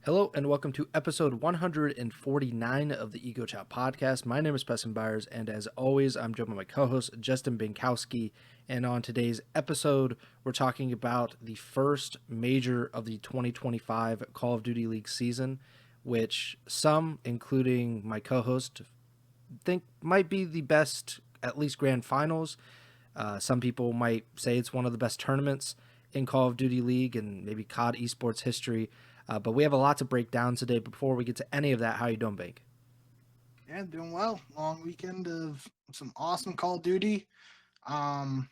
Hello and welcome to episode 149 of the Ego Chall Podcast. My name is Preston Byers, and as always, I'm joined by my co-host Justin Binkowski. And on today's episode, we're talking about the first major of the 2025 Call of Duty League season, which some, including my co-host, think might be the best, at least grand finals. Some people might say it's one of the best tournaments in Call of Duty League and maybe COD esports history. But we have a lot to break down today. Before we get to any of that, how you doing, Bank? Yeah, doing well. Long weekend of some awesome Call of Duty. Um,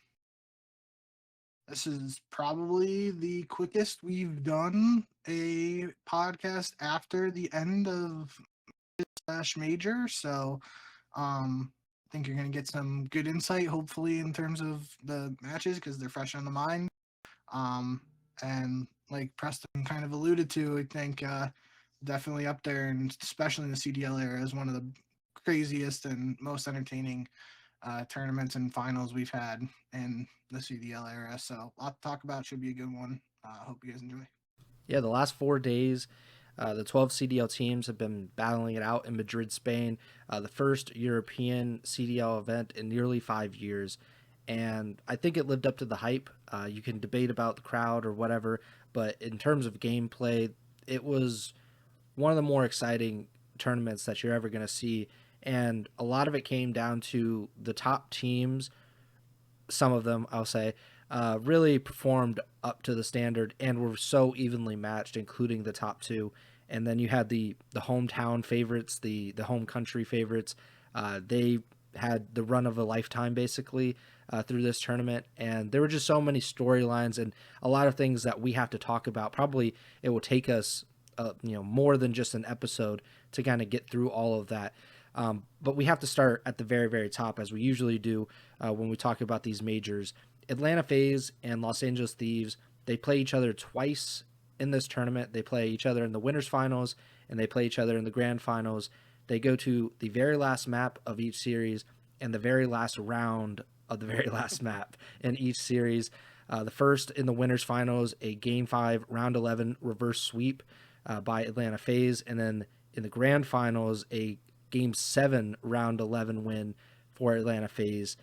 this is probably the quickest we've done a podcast after the end of slash major. So, I think you're gonna get some good insight, hopefully, in terms of the matches because they're fresh on the mind. Um, and like Preston kind of alluded to, I think definitely up there, and especially in the CDL era, is one of the craziest and most entertaining tournaments and finals we've had in the CDL era. So a lot to talk about. Should be a good one. Hope you guys enjoy. Yeah, the last 4 days, the 12 CDL teams have been battling it out in Madrid, Spain, the first European CDL event in nearly 5 years. And I think it lived up to the hype. You can debate about the crowd or whatever, but in terms of gameplay, it was one of the more exciting tournaments that you're ever going to see. And a lot of it came down to the top teams, some of them, I'll say, really performed up to the standard and were so evenly matched, including the top two. And then you had the hometown favorites, the home country favorites. They had the run of a lifetime basically through this tournament, and there were just so many storylines and a lot of things that we have to talk about. Probably it will take us, more than just an episode to kind of get through all of that. But we have to start at the very, very top, as we usually do when we talk about these majors. Atlanta FaZe and Los Angeles Thieves, they play each other twice in this tournament. They play each other in the winners finals, and they play each other in the grand finals. They go to the very last map of each series and the very last round of the very last map in each series. The first in the winners finals, a game 5 round 11 reverse sweep by Atlanta FaZe, and then in the grand finals, a game 7 round 11 win for Atlanta FaZe.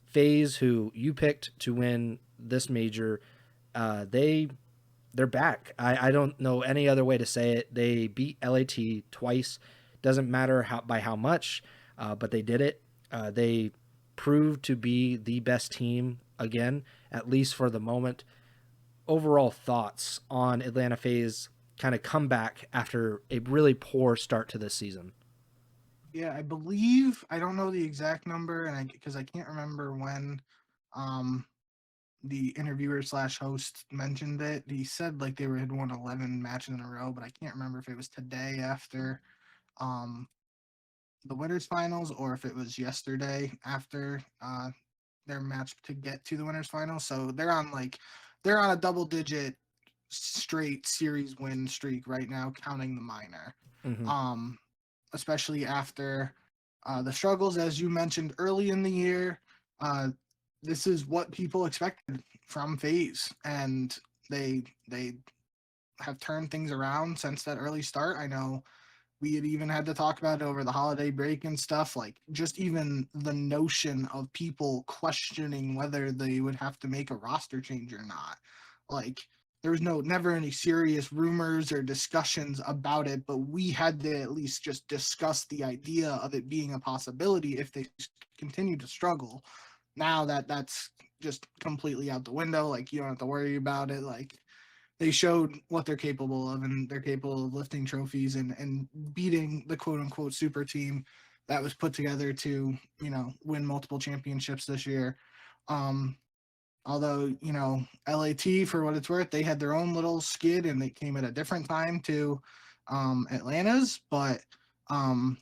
FaZe, who you picked to win this major, they're back. I don't know any other way to say it. They beat LAT twice. Doesn't matter by how much, but they did it. They proved to be the best team again, at least for the moment. Overall thoughts on Atlanta FaZe kind of comeback after a really poor start to this season? Yeah, I believe I don't know the exact number, and I because I can't remember when um the interviewer slash host mentioned it. He said like they were had won 11 matches in a row, but I can't remember if it was today after um the winners finals or if it was yesterday after their match to get to the winners finals. So they're on a double digit straight series win streak right now, counting the minor. Mm-hmm. Um, Especially after the struggles, as you mentioned early in the year. Uh, this is what people expected from FaZe, and they have turned things around since that early start. I know we had even had to talk about it over the holiday break and stuff, like just even the notion of people questioning whether they would have to make a roster change or not. Like there was never any serious rumors or discussions about it, but we had to at least just discuss the idea of it being a possibility if they continue to struggle. Now that's just completely out the window. Like you don't have to worry about it. Like they showed what they're capable of, and they're capable of lifting trophies and beating the quote unquote super team that was put together to win multiple championships this year. Um, Although LAT, for what it's worth, they had their own little skid and they came at a different time to Atlanta's, but um,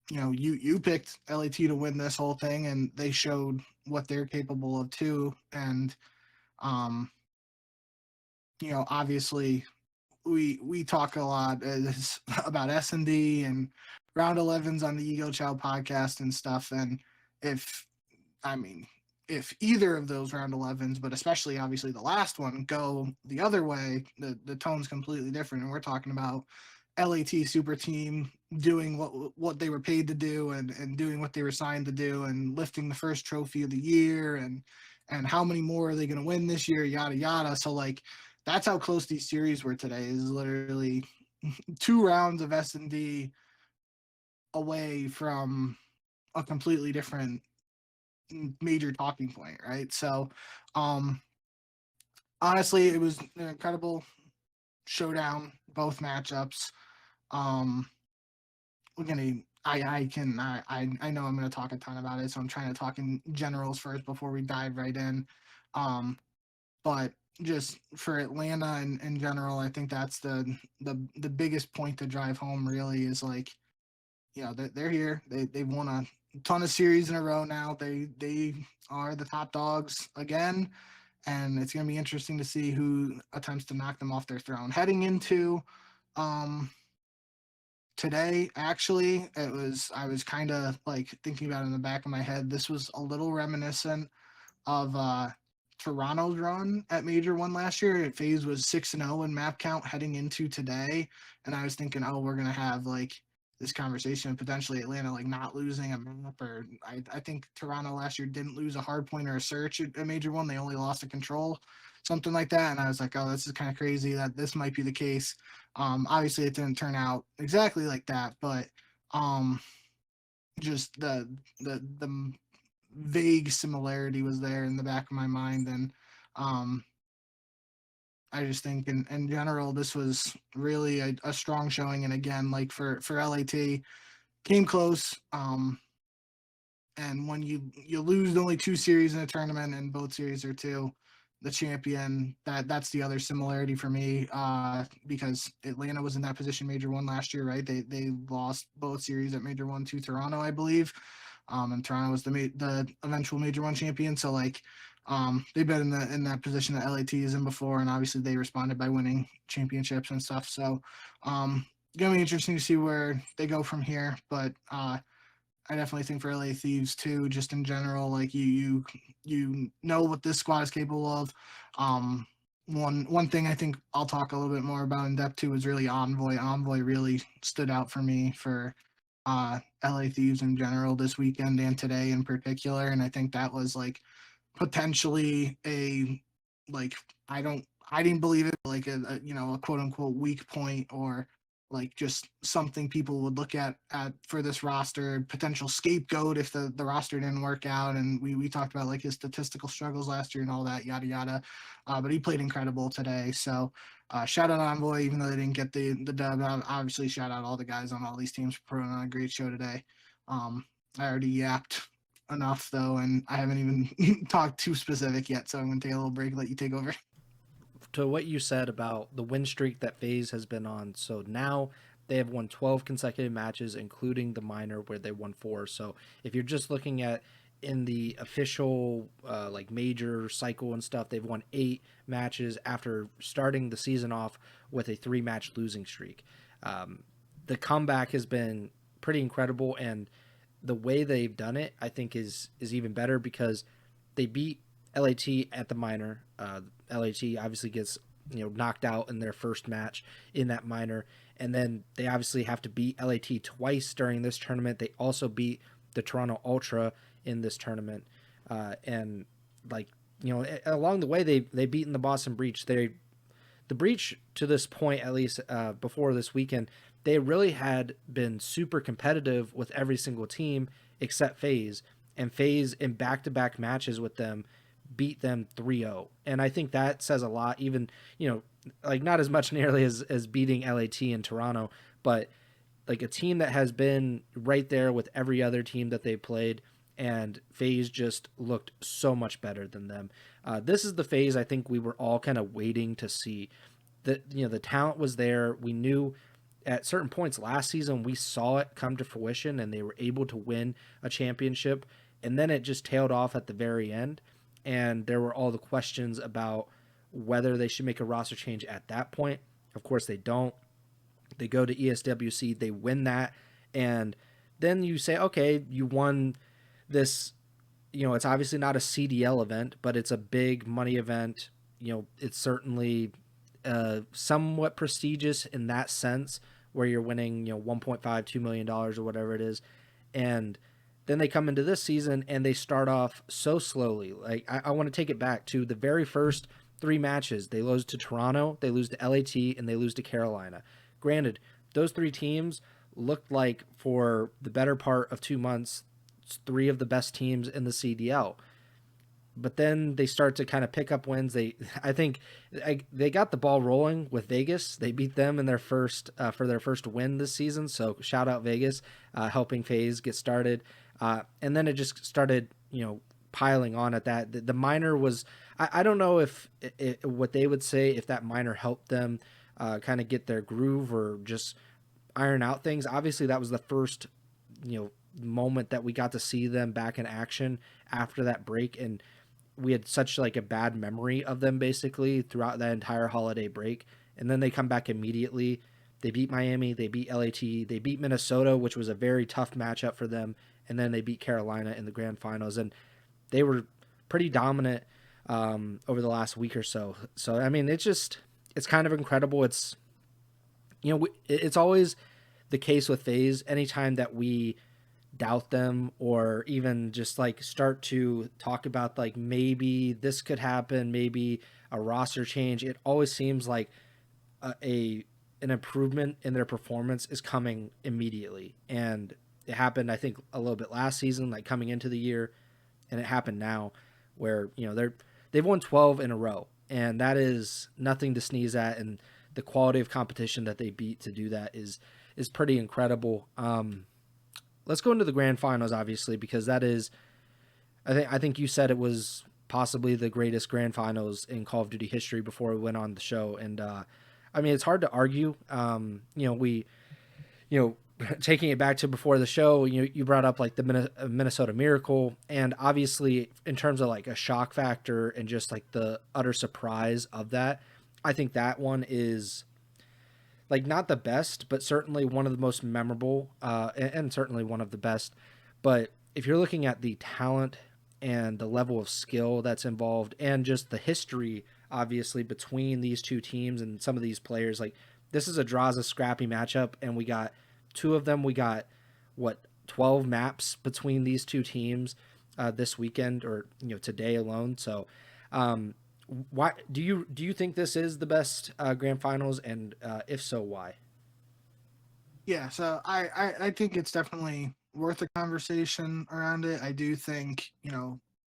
you picked LAT to win this whole thing, and they showed what they're capable of too. And um, obviously we talk a lot about S&D and round 11s on the Ego Chall podcast and stuff. And if I mean if either of those round 11s, but especially obviously the last one, go the other way, the tone's completely different. And we're talking about LAT super team doing what they were paid to do, and doing what they were signed to do, and lifting the first trophy of the year, and how many more are they going to win this year, yada yada. So like that's how close these series were today, is literally 2 rounds of S&D away from a completely different major talking point, right? So um honestly, it was an incredible showdown, both matchups. um we're gonna I know I'm gonna talk a ton about it, so I'm trying to talk in generals first before we dive right in. Um but just for Atlanta in general, I think that's the biggest point to drive home, really, is like, they're here. They've won a ton of series in a row now. They are the top dogs again, and it's going to be interesting to see who attempts to knock them off their throne. Heading into um, today, actually, I was kind of like thinking about it in the back of my head. This was a little reminiscent of Toronto's run at Major One last year. FaZe was 6-0 in map count heading into today, and I was thinking, oh, we're gonna have like this conversation, potentially Atlanta like not losing a map, or I think Toronto last year didn't lose a hard point or a search at Major One. They only lost a control, something like that. And I was like, oh, this is kind of crazy that this might be the case. Obviously, it didn't turn out exactly like that, but um, just the vague similarity was there in the back of my mind. And um, I just think in general, this was really a strong showing. And again, like for LAT, came close. And when you lose only 2 series in a tournament, and both series are to the champion, that's the other similarity for me. Because Atlanta was in that position Major One last year, right? They lost both series at Major One to Toronto, I believe. And Toronto was the eventual Major One champion. So like, they've been in that position that LAT is in before, and obviously they responded by winning championships and stuff. So gonna be interesting to see where they go from here. But I definitely think for LA Thieves too, just in general, like you know what this squad is capable of. Um, one thing I think I'll talk a little bit more about in depth too is really Envoy. Envoy really stood out for me for LA Thieves in general this weekend and today in particular, and I think that was like potentially a like I didn't believe it, like a quote unquote weak point, or like just something people would look at for this roster, potential scapegoat if the roster didn't work out. And we talked about like his statistical struggles last year and all that yada yada. But he played incredible today. So shout out Envoy, even though they didn't get the dub. Obviously shout out all the guys on all these teams for putting on a great show today. I already yapped enough though, and I haven't even talked too specific yet, so I'm gonna take a little break, let you take over. To what you said about the win streak that FaZe has been on. So now they have won 12 consecutive matches, including the minor where they won 4. So if you're just looking at in the official like major cycle and stuff, they've won 8 matches after starting the season off with a 3-match losing streak. The comeback has been pretty incredible, and the way they've done it, I think, is even better because they beat LAT at the minor. LAT obviously gets knocked out in their first match in that minor, and then they obviously have to beat LAT twice during this tournament. They also beat the Toronto Ultra in this tournament, and like along the way they beaten the Boston Breach. The Breach to this point, at least before this weekend, they really had been super competitive with every single team except FaZe, and FaZe in back-to-back matches with them beat them 3-0. And I think that says a lot, even, like not as much nearly as beating LAT in Toronto, but like a team that has been right there with every other team that they played, and FaZe just looked so much better than them. This is the FaZe I think we were all kind of waiting to see. The talent was there. We knew at certain points last season we saw it come to fruition, and they were able to win a championship, and then it just tailed off at the very end, and there were all the questions about whether they should make a roster change at that point. Of course they don't. They go to ESWC, they win that, and then you say, okay, you won this. It's obviously not a CDL event, but it's a big money event. It's certainly somewhat prestigious in that sense where you're winning, 1.5, $2 million or whatever it is. And then they come into this season and they start off so slowly. Like, I want to take it back to the very first three matches. They lose to Toronto, they lose to LAT, and they lose to Carolina. Granted, those three teams looked like, for the better part of 2 months, three of the best teams in the CDL. But then they start to kind of pick up wins. I think they got the ball rolling with Vegas. They beat them in their first for their first win this season. So shout out Vegas, helping FaZe get started. And then it just started, piling on at that. The minor was, I don't know if what they would say if that minor helped them kind of get their groove or just iron out things. Obviously, that was the first, moment that we got to see them back in action after that break, and we had such like a bad memory of them basically throughout that entire holiday break. And then they come back immediately. They beat Miami, they beat LAT, they beat Minnesota, which was a very tough matchup for them, and then they beat Carolina in the grand finals, and they were pretty dominant over the last week or so. So I mean, it's kind of incredible. It's it's always the case with FaZe. Anytime that we doubt them or even just like start to talk about like maybe this could happen, maybe a roster change, it always seems like an improvement in their performance is coming immediately. And it happened, I think, a little bit last season, like coming into the year, and it happened now where they've won 12 in a row, and that is nothing to sneeze at. And the quality of competition that they beat to do that is pretty incredible. Let's go into the grand finals, obviously, because that is, I think you said it was possibly the greatest grand finals in Call of Duty history before we went on the show. And I mean, it's hard to argue. Taking it back to before the show, you brought up like the Minnesota Miracle, and obviously in terms of like a shock factor and just like the utter surprise of that, I think that one is like not the best, but certainly one of the most memorable, and certainly one of the best. But if you're looking at the talent and the level of skill that's involved and just the history, obviously, between these two teams and some of these players, like this is a Drazah scrappy matchup, and we got two of them. We got 12 maps between these two teams this weekend, or today alone. So why do you think this is the best grand finals, and if so, why? Yeah, so I think it's definitely worth a conversation around it. I do think,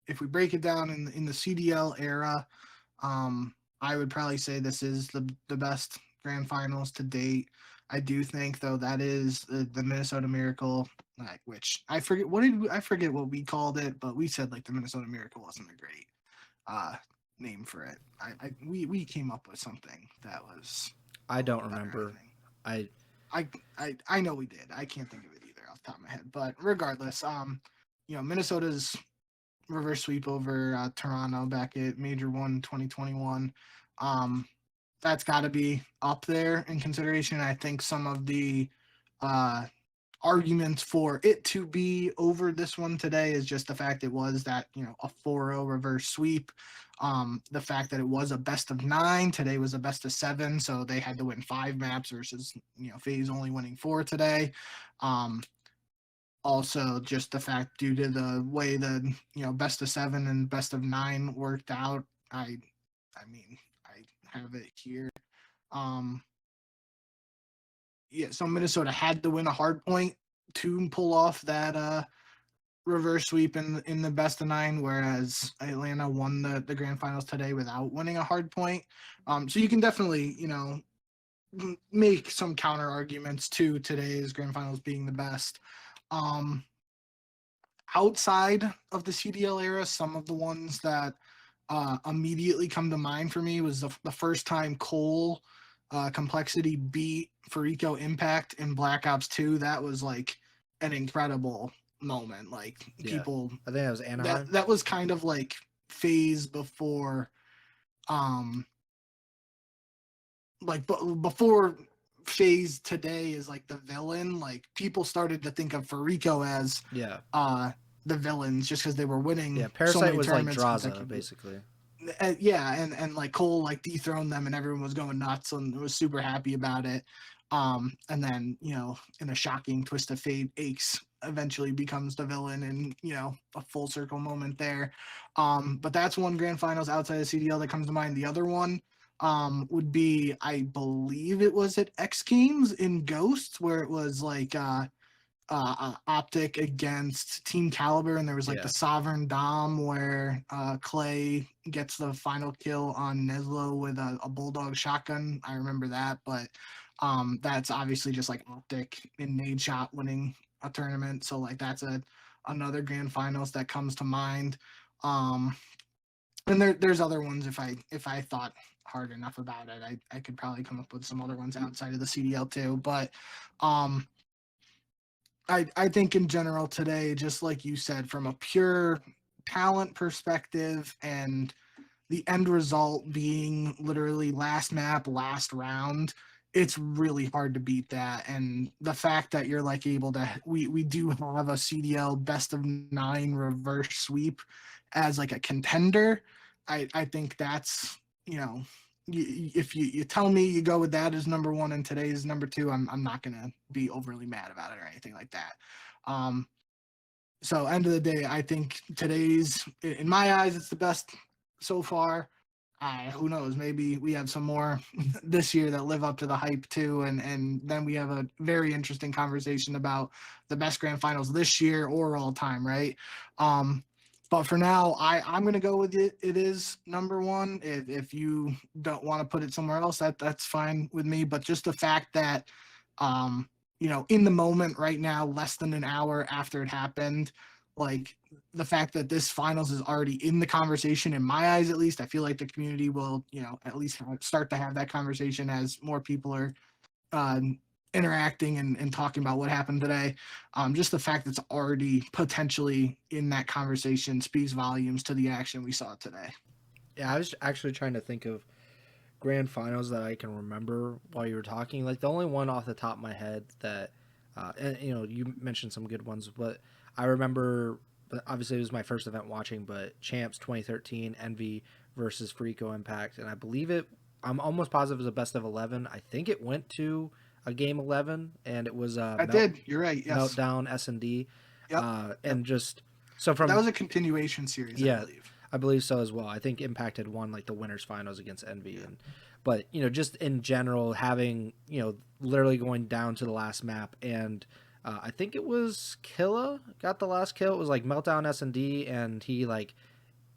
if we break it down in the CDL era, I would probably say this is the best grand finals to date. I do think, though, that is the Minnesota Miracle, which I forget what we called it, but we said like the Minnesota Miracle wasn't a great name for it. We came up with something that was. I don't remember. I know we did. I can't think of it either off the top of my head. But regardless, Minnesota's reverse sweep over Toronto back at Major 1 2021. That's got to be up there in consideration. I think some of the arguments for it to be over this one today is just the fact it was that, a 4-0 reverse sweep. The fact that it was a best of 9, today was a best of 7, so they had to win 5 maps versus, FaZe only winning 4 today. Also, just the fact due to the way the, best of 7 and best of 9 worked out, I mean, I have it here. So Minnesota had to win a hard point to pull off that reverse sweep in the best of 9, whereas Atlanta won the grand finals today without winning a hard point. So you can definitely, make some counter arguments to today's grand finals being the best. Outside of the CDL era, some of the ones that immediately come to mind for me was the first time Cole Complexity beat Farico Impact in Black Ops 2. That was like an incredible moment. Like people, I think that was Anaheim. That was kind of like FaZe before, before FaZe today is like the villain. Like people started to think of Farico as the villains just because they were winning. Yeah, Parasite was like Drazah, basically. And like Cole like dethroned them, and everyone was going nuts and was super happy about it. And then, in a shocking twist of fate, Aches eventually becomes the villain, and, a full circle moment there. But that's one grand finals outside of CDL that comes to mind. The other one would be, I believe it was at X Games in Ghosts, where it was like OpTic against Team Caliber, and there was like the Sovereign Dom where Clay gets the final kill on Neslo with a Bulldog shotgun. I remember that, but that's obviously just like OpTic in nade shot winning a tournament. So like that's another grand finals that comes to mind. And there's other ones. If I thought hard enough about it, I could probably come up with some other ones outside of the CDL too. But I think in general today, just like you said, from a pure talent perspective and the end result being literally last map, last round, it's really hard to beat that. And the fact that you're like able to, we do have a CDL best of 9 reverse sweep as like a contender. I think that's, if you tell me you go with that as number 1 and today's number 2, I'm not going to be overly mad about it or anything like that. So end of the day, I think today's, in my eyes, it's the best so far. Who knows? Maybe we have some more this year that live up to the hype too, and then we have a very interesting conversation about the best grand finals this year or all time, right? But for now, I'm gonna go with it. It is number 1. If you don't want to put it somewhere else, that's fine with me. But just the fact that, in the moment right now, less than an hour after it happened, like the fact that this finals is already in the conversation, in my eyes at least, I feel like the community will, at least start to have that conversation as more people are interacting and talking about what happened today. Just the fact that it's already potentially in that conversation speaks volumes to the action we saw today. Yeah, I was actually trying to think of grand finals that I can remember while you were talking. Like the only one off the top of my head that, and you mentioned some good ones, but I remember, but obviously it was my first event watching, but Champs 2013 Envy versus Freako Impact, and I believe I'm almost positive it was a best of 11. I think it went to a game 11, and it was did. You're right. Yes. Meltdown S&D. Yep. And just so from that was a continuation series. Yeah, I believe so as well. I think Impact had won like the winners finals against Envy, but just in general, having literally going down to the last map, and I think it was Killa got the last kill. It was like Meltdown S&D, and he I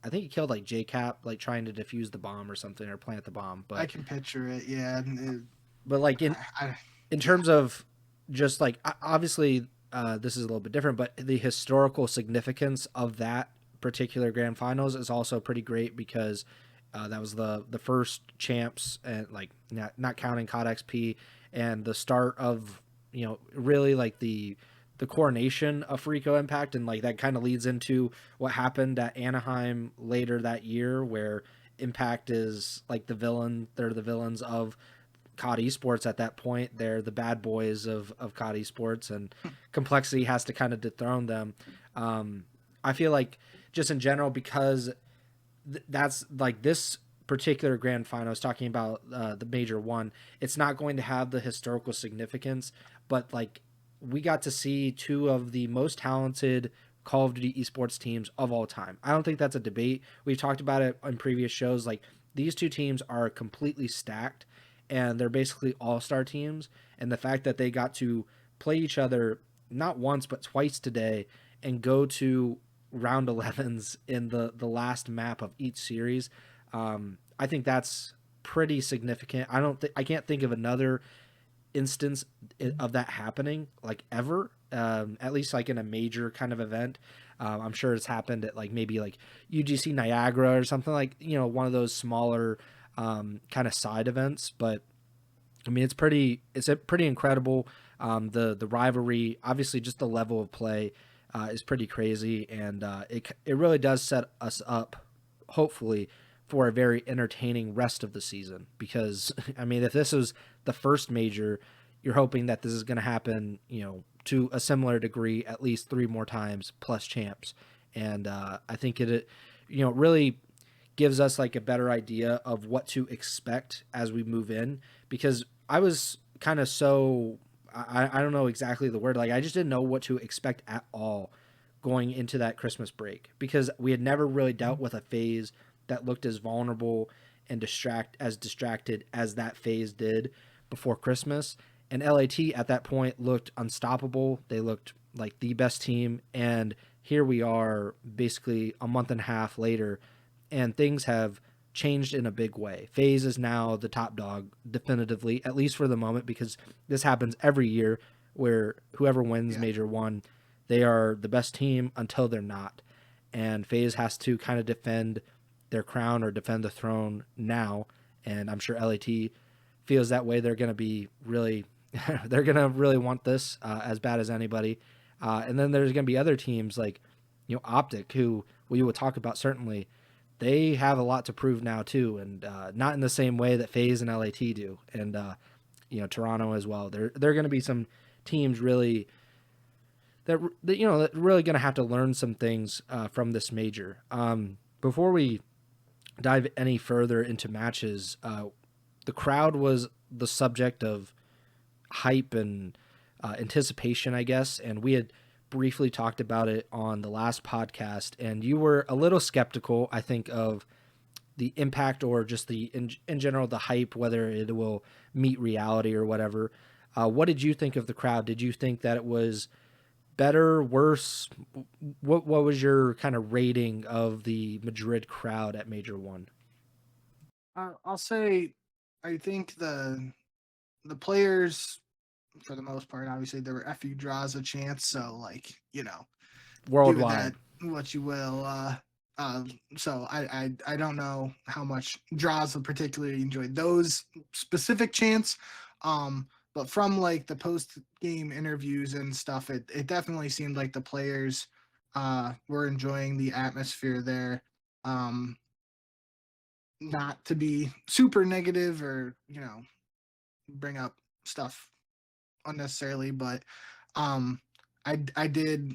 think he killed like JCap, like trying to defuse the bomb or something or plant the bomb. But I can picture it. Yeah. But like in terms of just like obviously this is a little bit different, but the historical significance of that particular grand finals is also pretty great because that was the first champs, and like not counting COD XP, and the start of really like the coronation of Freako Impact, and like that kind of leads into what happened at Anaheim later that year, where Impact is like the villain. They're the villains of COD Esports at that point. They're the bad boys of COD Esports, and Complexity has to kind of dethrone them. I feel like just in general, because that's like this particular grand final I was talking about, the major one, it's not going to have the historical significance, but like we got to see 2 of the most talented Call of Duty esports teams of all time. I don't think that's a debate. We've talked about it on previous shows. Like these 2 teams are completely stacked, and they're basically all-star teams. And the fact that they got to play each other not once but twice today and go to round 11s in the last map of each series, I think that's pretty significant. I can't think of another instance of that happening like ever, at least like in a major kind of event. I'm sure it's happened at like maybe like UGC Niagara or something, like one of those smaller kind of side events. But I mean, it's pretty incredible. The rivalry, obviously, just the level of play is pretty crazy, and it really does set us up, hopefully, for a very entertaining rest of the season. Because I mean, if this was the first major, you're hoping that this is going to happen, to a similar degree at least 3 more times plus champs, and I think it really gives us like a better idea of what to expect as we move in. Because I was kind of so I don't know exactly the word. Like I just didn't know what to expect at all going into that Christmas break because we had never really dealt with a FaZe that looked as vulnerable and distracted as that FaZe did before Christmas. And LAT at that point looked unstoppable. They looked like the best team, and here we are basically a month and a half later, and things have changed in a big way. FaZe is now the top dog definitively, at least for the moment, because this happens every year where whoever wins Yeah. Major 1, they are the best team until they're not. And FaZe has to kind of defend their crown or defend the throne now, and I'm sure LAT feels that way. They're going to be really they're going to really want this as bad as anybody. And then there's going to be other teams like, OpTic, who we will talk about certainly. They have a lot to prove now too, and not in the same way that FaZe and LAT do, and Toronto as well. They're going to be some teams really that really going to have to learn some things from this major. Before we dive any further into matches, the crowd was the subject of hype and anticipation, I guess, and we had briefly talked about it on the last podcast, and you were a little skeptical, I think, of the impact or just the in general the hype, whether it will meet reality or whatever. What did you think of the crowd? Did you think that it was better, worse? What was your kind of rating of the Madrid crowd at Major 1? I'll say, I think the players, for the most part, obviously there were FU Drazah chants, so like do with that Worldwide. what you will. So I don't know how much Drazah particularly enjoyed those specific chants. But from like the post game interviews and stuff, it definitely seemed like the players were enjoying the atmosphere there. Not to be super negative or bring up stuff unnecessarily, but I did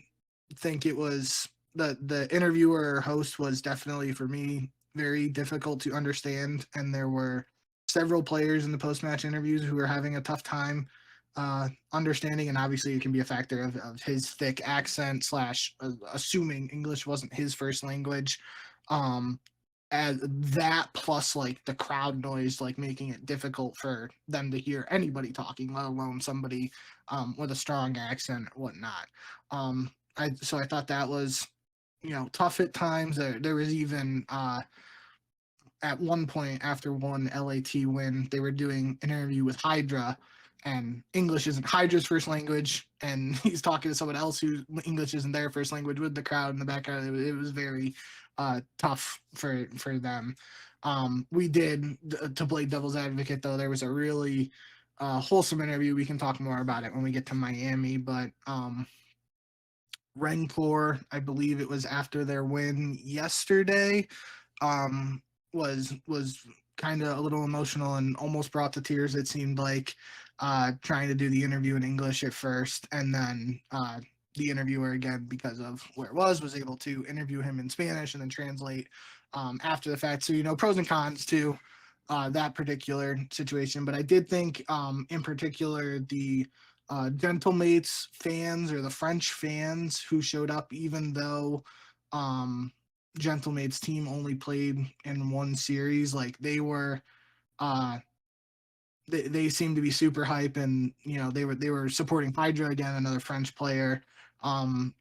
think it was the interviewer or host was definitely for me very difficult to understand, and there were several players in the post match interviews who were having a tough time understanding, and obviously it can be a factor of his thick accent slash assuming English wasn't his first language. As that plus like the crowd noise, like making it difficult for them to hear anybody talking, let alone somebody with a strong accent or whatnot. I thought that was tough at times. There was even at one point after one LAT win, they were doing an interview with Hydra, and English isn't Hydra's first language, and he's talking to someone else who English isn't their first language with the crowd in the background. It was very tough for them. We did to play devil's advocate though. There was a really wholesome interview. We can talk more about it when we get to Miami, but Rancor, I believe it was after their win yesterday, um, was kind of a little emotional and almost brought to tears. It seemed like trying to do the interview in English at first, and then the interviewer again, because of where it was able to interview him in Spanish and then translate after the fact. So pros and cons to that particular situation. But I did think, in particular, the Gentlemates fans or the French fans who showed up, even though Gentlemates team only played in one series, like they were they seemed to be super hype, and they were supporting Hydra again, another French player,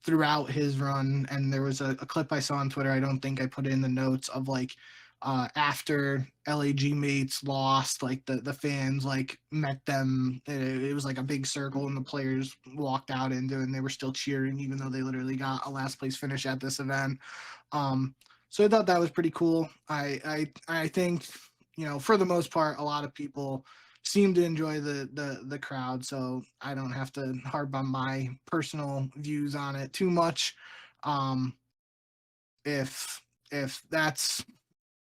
throughout his run. And there was a clip I saw on Twitter, I don't think I put it in the notes, of like after LAG mates lost, like the fans like met them. It was like a big circle, and the players walked out into it, and they were still cheering even though they literally got a last place finish at this event. So I thought that was pretty cool. I think for the most part, a lot of people seem to enjoy the crowd, so I don't have to harp on my personal views on it too much. If that's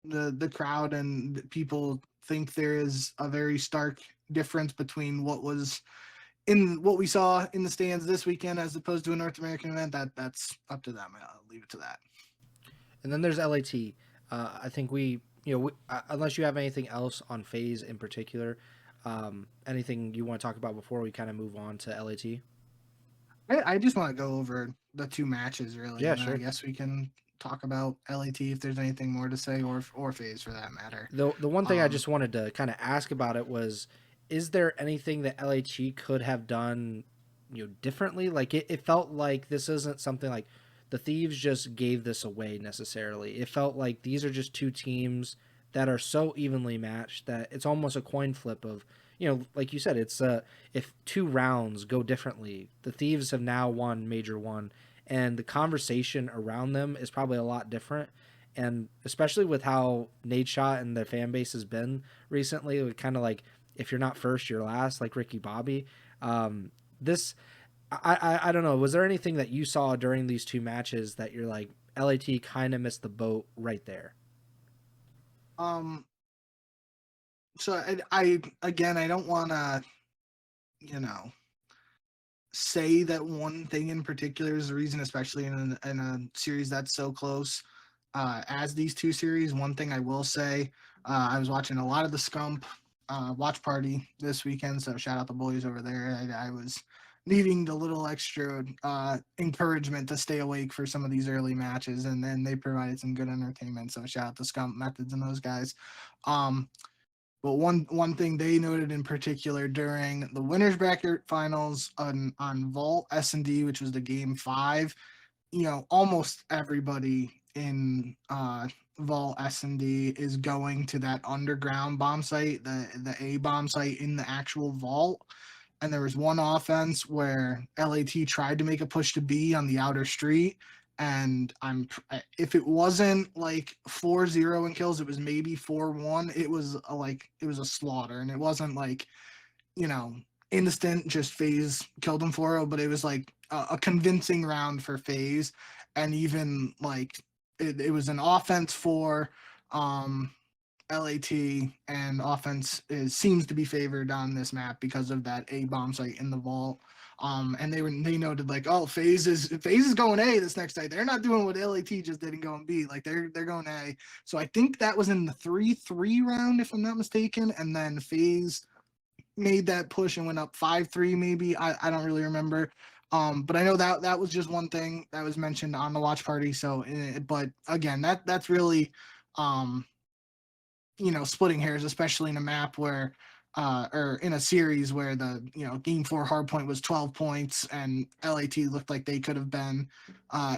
the crowd and people think there is a very stark difference between what we saw in the stands this weekend as opposed to a North American event, that's up to them. I'll leave it to that. And then there's LAT. I think unless you have anything else on FaZe in particular, Anything you want to talk about before we kind of move on to LAT? I just want to go over the two matches really, Yeah, and then I sure. guess we can talk about LAT if there's anything more to say, or FaZe for that matter. The one thing I Um, just wanted to kind of ask about it was, is there anything that LHE could have done, differently? Like it felt like this isn't something like the Thieves just gave this away necessarily. It felt like these are just two teams that are so evenly matched that it's almost a coin flip of, like you said, it's if two rounds go differently, the Thieves have now won major one, and the conversation around them is probably a lot different, and especially with how Nade Shot and their fan base has been recently, kind of like if you're not first, you're last, like Ricky Bobby. This, I don't know. Was there anything that you saw during these two matches that you're like LAT kind of missed the boat right there? um, so I again, I don't want to, you know, say that one thing in particular is the reason, especially in a series that's so close as these two series. One thing I will say, I was watching a lot of the Scump watch party this weekend, so shout out the boys over there. I was needing the little extra encouragement to stay awake for some of these early matches, and then they provided some good entertainment. So shout out to Scump Methods and those guys. Um, but one thing they noted in particular during the winners bracket finals on Vault S&D, which was the game 5, almost everybody in Vault S&D is going to that underground bomb site, the A bomb site in the actual vault. And there was one offense where LAT tried to make a push to B on the outer street, and if it wasn't like 4-0 in kills, it was maybe 4-1. It was a slaughter, and it wasn't like, you know, instant just FaZe killed him 4-0, but it was like a convincing round for FaZe. And even like it was an offense for LAT, and offense seems to be favored on this map because of that A bomb site in the vault. And they noted like, oh, FaZe is going A this next night. They're not doing what LAT just did and going B. Like they're going A. So I think that was in the 3-3 round, if I'm not mistaken. And then FaZe made that push and went up 5-3 maybe. I don't really remember. But I know that was just one thing that was mentioned on the watch party. So, but again, that's really, um, splitting hairs, especially in a map where, or in a series where the game 4 hard point was 12 points, and LAT looked like they could have been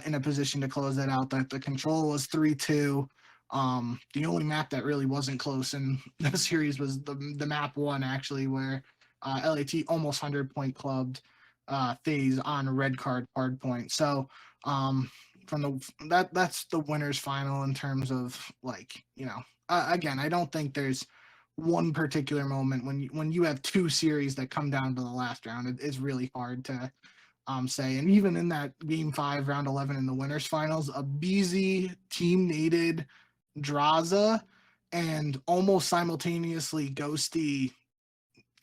in a position to close that out. That the control was 3-2. The only map that really wasn't close in the series was the map 1 actually, where LAT almost 100-point clubbed FaZe on a red card hard point. So from that's the winners final in terms of like, again, I don't think there's one particular moment when you have two series that come down to the last round. It's really hard to say. And even in that game 5, round 11 in the winners finals, a BZ team nated Drazah, and almost simultaneously Ghosty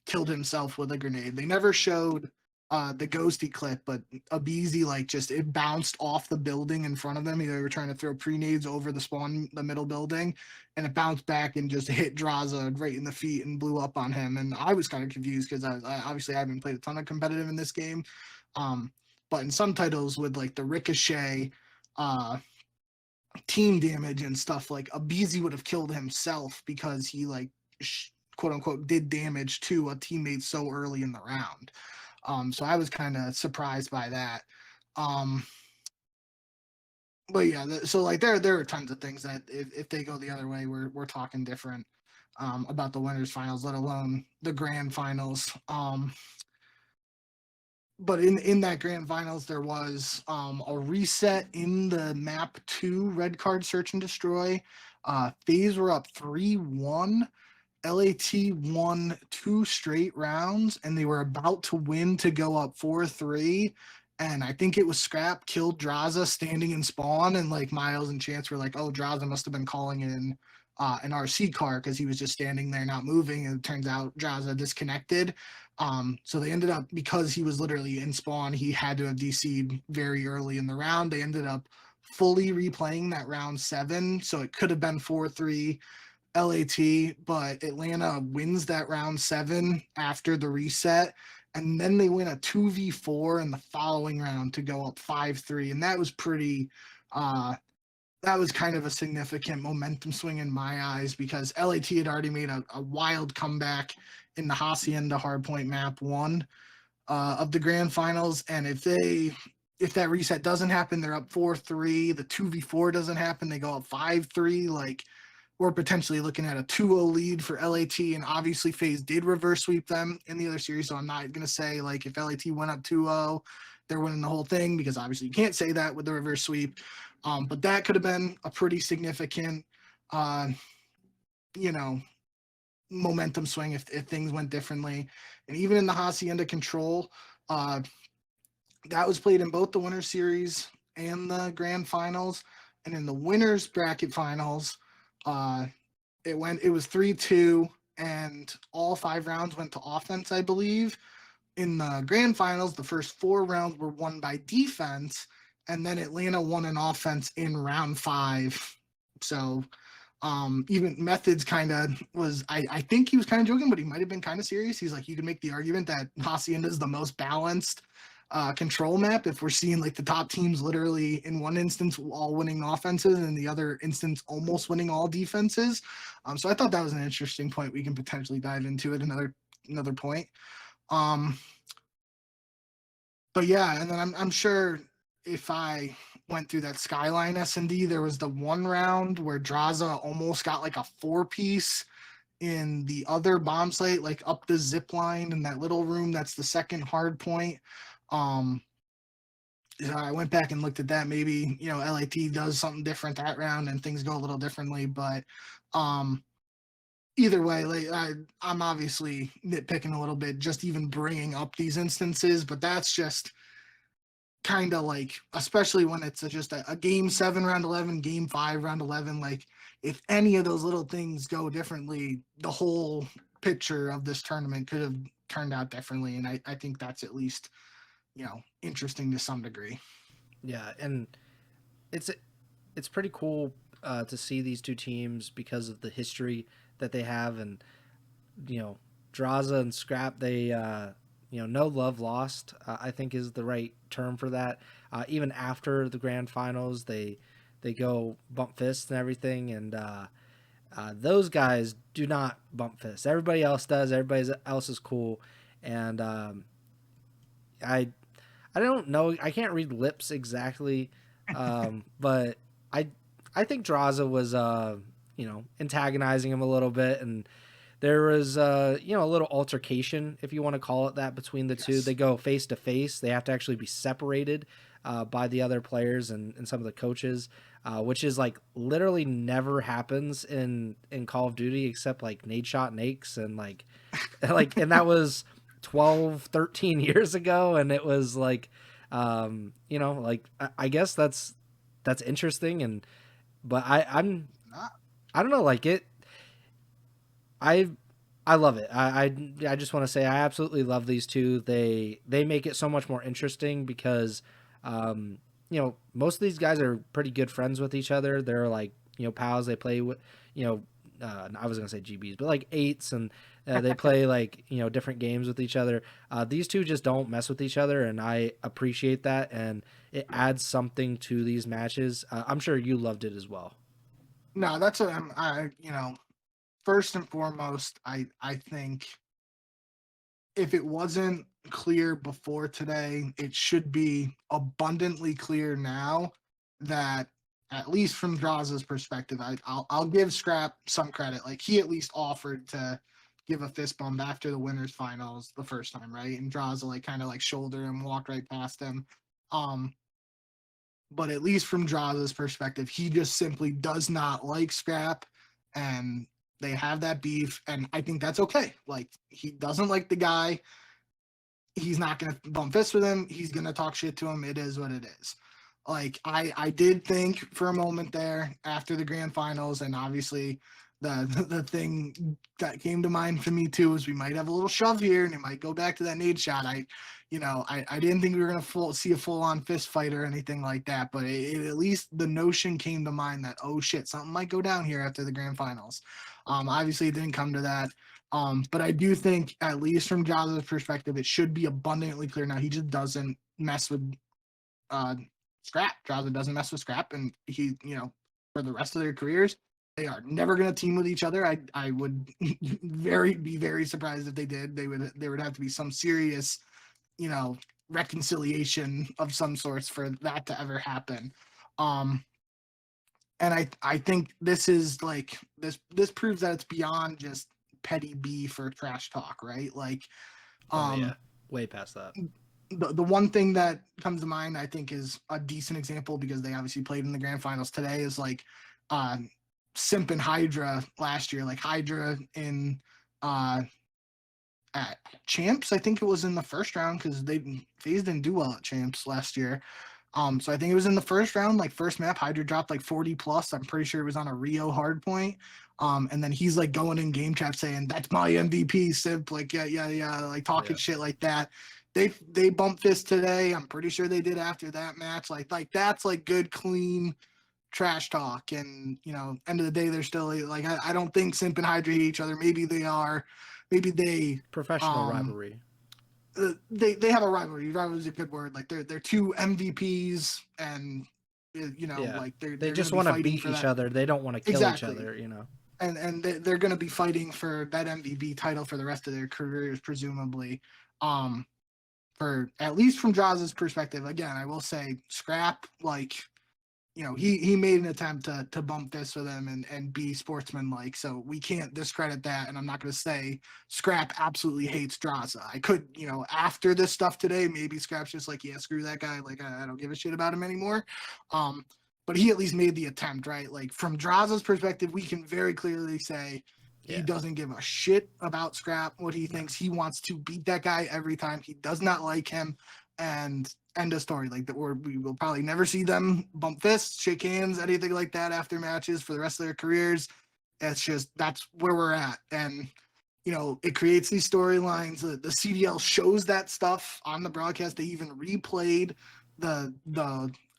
killed himself with a grenade. They never showed the Ghosty clip, but Abizi like just it bounced off the building in front of them. They were trying to throw pre-nades over the middle building, and it bounced back and just hit Drazah right in the feet and blew up on him. And I was kind of confused because I obviously I haven't played a ton of competitive in this game, um, but in some titles with like the ricochet team damage and stuff, like Abizi would have killed himself because he like quote unquote did damage to a teammate so early in the round. So I was kind of surprised by that. Um, but yeah, so like there are tons of things that if they go the other way, we're talking different about the winners finals, let alone the grand finals. But in that grand finals, there was a reset in the map 2 red card search and destroy. FaZe were up 3-1. LAT won 2 straight rounds, and they were about to win to go up 4-3. And I think it was Scrap killed Drazah standing in spawn, and like Miles and Chance were like, oh, Drazah must have been calling in an RC car because he was just standing there not moving. And it turns out Drazah disconnected. So they ended up, because he was literally in spawn, he had to have DC'd very early in the round. They ended up fully replaying that round 7, so it could have been 4-3 LAT, but Atlanta wins that round 7 after the reset, and then they win a 2v4 in the following round to go up 5-3, and that was pretty that was kind of a significant momentum swing in my eyes, because LAT had already made a wild comeback in the Hacienda Hardpoint map 1 of the grand finals, and if that reset doesn't happen, they're up 4-3. The 2v4 doesn't happen, they go up 5-3. Like, we're potentially looking at a 2-0 lead for LAT, and obviously FaZe did reverse sweep them in the other series, so I'm not going to say, like, if LAT went up 2-0, they're winning the whole thing, because obviously you can't say that with the reverse sweep. But that could have been a pretty significant, you know, momentum swing if things went differently. And even in the Hacienda Control, that was played in both the Winter Series and the Grand Finals. And in the Winners Bracket Finals, it was 3-2, and all 5 rounds went to offense, I believe. In the Grand Finals, the first 4 rounds were won by defense, and then Atlanta won an offense in round 5. So even Methods kind of was, I think he was kind of joking, but he might have been kind of serious. He's like, you can make the argument that Hacienda is the most balanced control map if we're seeing like the top teams literally in one instance all winning offenses and in the other instance almost winning all defenses. So I thought that was an interesting point. We can potentially dive into it another point. But yeah, and then I'm sure if I went through that Skyline S&D, there was the one round where Drazah almost got like a 4-piece in the other bomb site, like up the zip line in that little room. That's the second hard point. I went back and looked at that. Maybe, LAT does something different that round and things go a little differently. But either way, like I'm obviously nitpicking a little bit, just even bringing up these instances. But that's just kind of like, especially when it's just a game 7 round 11, game 5 round 11, like if any of those little things go differently, the whole picture of this tournament could have turned out differently. And I think that's at least, interesting to some degree. Yeah, and it's pretty cool to see these two teams because of the history that they have, and Drazah and Scrap, they no love lost, I think is the right term for that. Even after the grand finals, they go bump fists and everything, and those guys do not bump fists. Everybody else does. Everybody else is cool, and I don't know. I can't read lips exactly, but I think Drazah was antagonizing him a little bit, and there was a little altercation, if you want to call it that, between the two. They go face to face. They have to actually be separated by the other players and some of the coaches, which is like literally never happens in Call of Duty except like Nade Shot Nakes and like and that was 12, 13 years ago, and it was like I guess that's interesting, but I don't know, like it. I love it. I just want to say I absolutely love these two. They make it so much more interesting because most of these guys are pretty good friends with each other. They're like pals. They play with I was gonna say GBs, but like 8s, and they play like different games with each other. These two just don't mess with each other, and I appreciate that, and it adds something to these matches. I'm sure you loved it as well. No, that's what first and foremost, I think if it wasn't clear before today, it should be abundantly clear now that, at least from Drazah's perspective, I'll give Scrap some credit. Like, he at least offered to give a fist bump after the winners finals the first time, right? And Drazah like kind of like shouldered him, walked right past him. But at least from Drazah's perspective, he just simply does not like Scrap, and they have that beef, and I think that's okay. Like, he doesn't like the guy. He's not going to bump fists with him. He's going to talk shit to him. It is what it is. Like, I did think for a moment there after the grand finals, and obviously the thing that came to mind for me too is we might have a little shove here, and it might go back to that nade shot. I didn't think we were gonna see a full on fist fight or anything like that, but it at least the notion came to mind that, oh shit, something might go down here after the grand finals. Obviously, it didn't come to that. But I do think, at least from Drazah's perspective, it should be abundantly clear now. He just doesn't mess with Scrap. Drazah doesn't mess with Scrap, and he, for the rest of their careers, they are never going to team with each other. I would be very surprised if they did. There would have to be some serious, reconciliation of some sorts for that to ever happen. And I think this is like this proves that it's beyond just petty beef or trash talk, right? Like, way past that. The one thing that comes to mind, I think, is a decent example, because they obviously played in the grand finals today, is like Simp and Hydra last year. Like Hydra in at Champs, I think it was in the first round, because FaZe didn't do well at Champs last year. So I think it was in the first round, like first map, Hydra dropped like 40 plus. I'm pretty sure it was on a Rio hard point. And then he's like going in game chat saying, "That's my MVP, Simp," like yeah, like talking shit like that. They bumped this today. I'm pretty sure they did after that match. Like that's like good, clean trash talk. And end of the day, they're still like, I don't think Simp and Hydra hate each other. Maybe they are. Maybe they professional rivalry. They have a rivalry. Rivalry is a good word. Like they're two MVPs, and like they just want to beat each other. They don't want to kill each other. And they're going to be fighting for that MVP title for the rest of their careers, presumably. For at least from Drazah's perspective, again, I will say Scrap, like, he made an attempt to bump fists with him and be sportsmanlike, so we can't discredit that. And I'm not going to say Scrap absolutely hates Drazah. I could, after this stuff today, maybe Scrap's just like, yeah, screw that guy. Like, I don't give a shit about him anymore. But he at least made the attempt, right? Like, from Drazah's perspective, we can very clearly say he doesn't give a shit about Scrap, what he thinks. He wants to beat that guy every time. He does not like him. And end of story. Like, we will probably never see them bump fists, shake hands, anything like that after matches for the rest of their careers. It's just, that's where we're at. And, it creates these storylines. The CDL shows that stuff on the broadcast. They even replayed the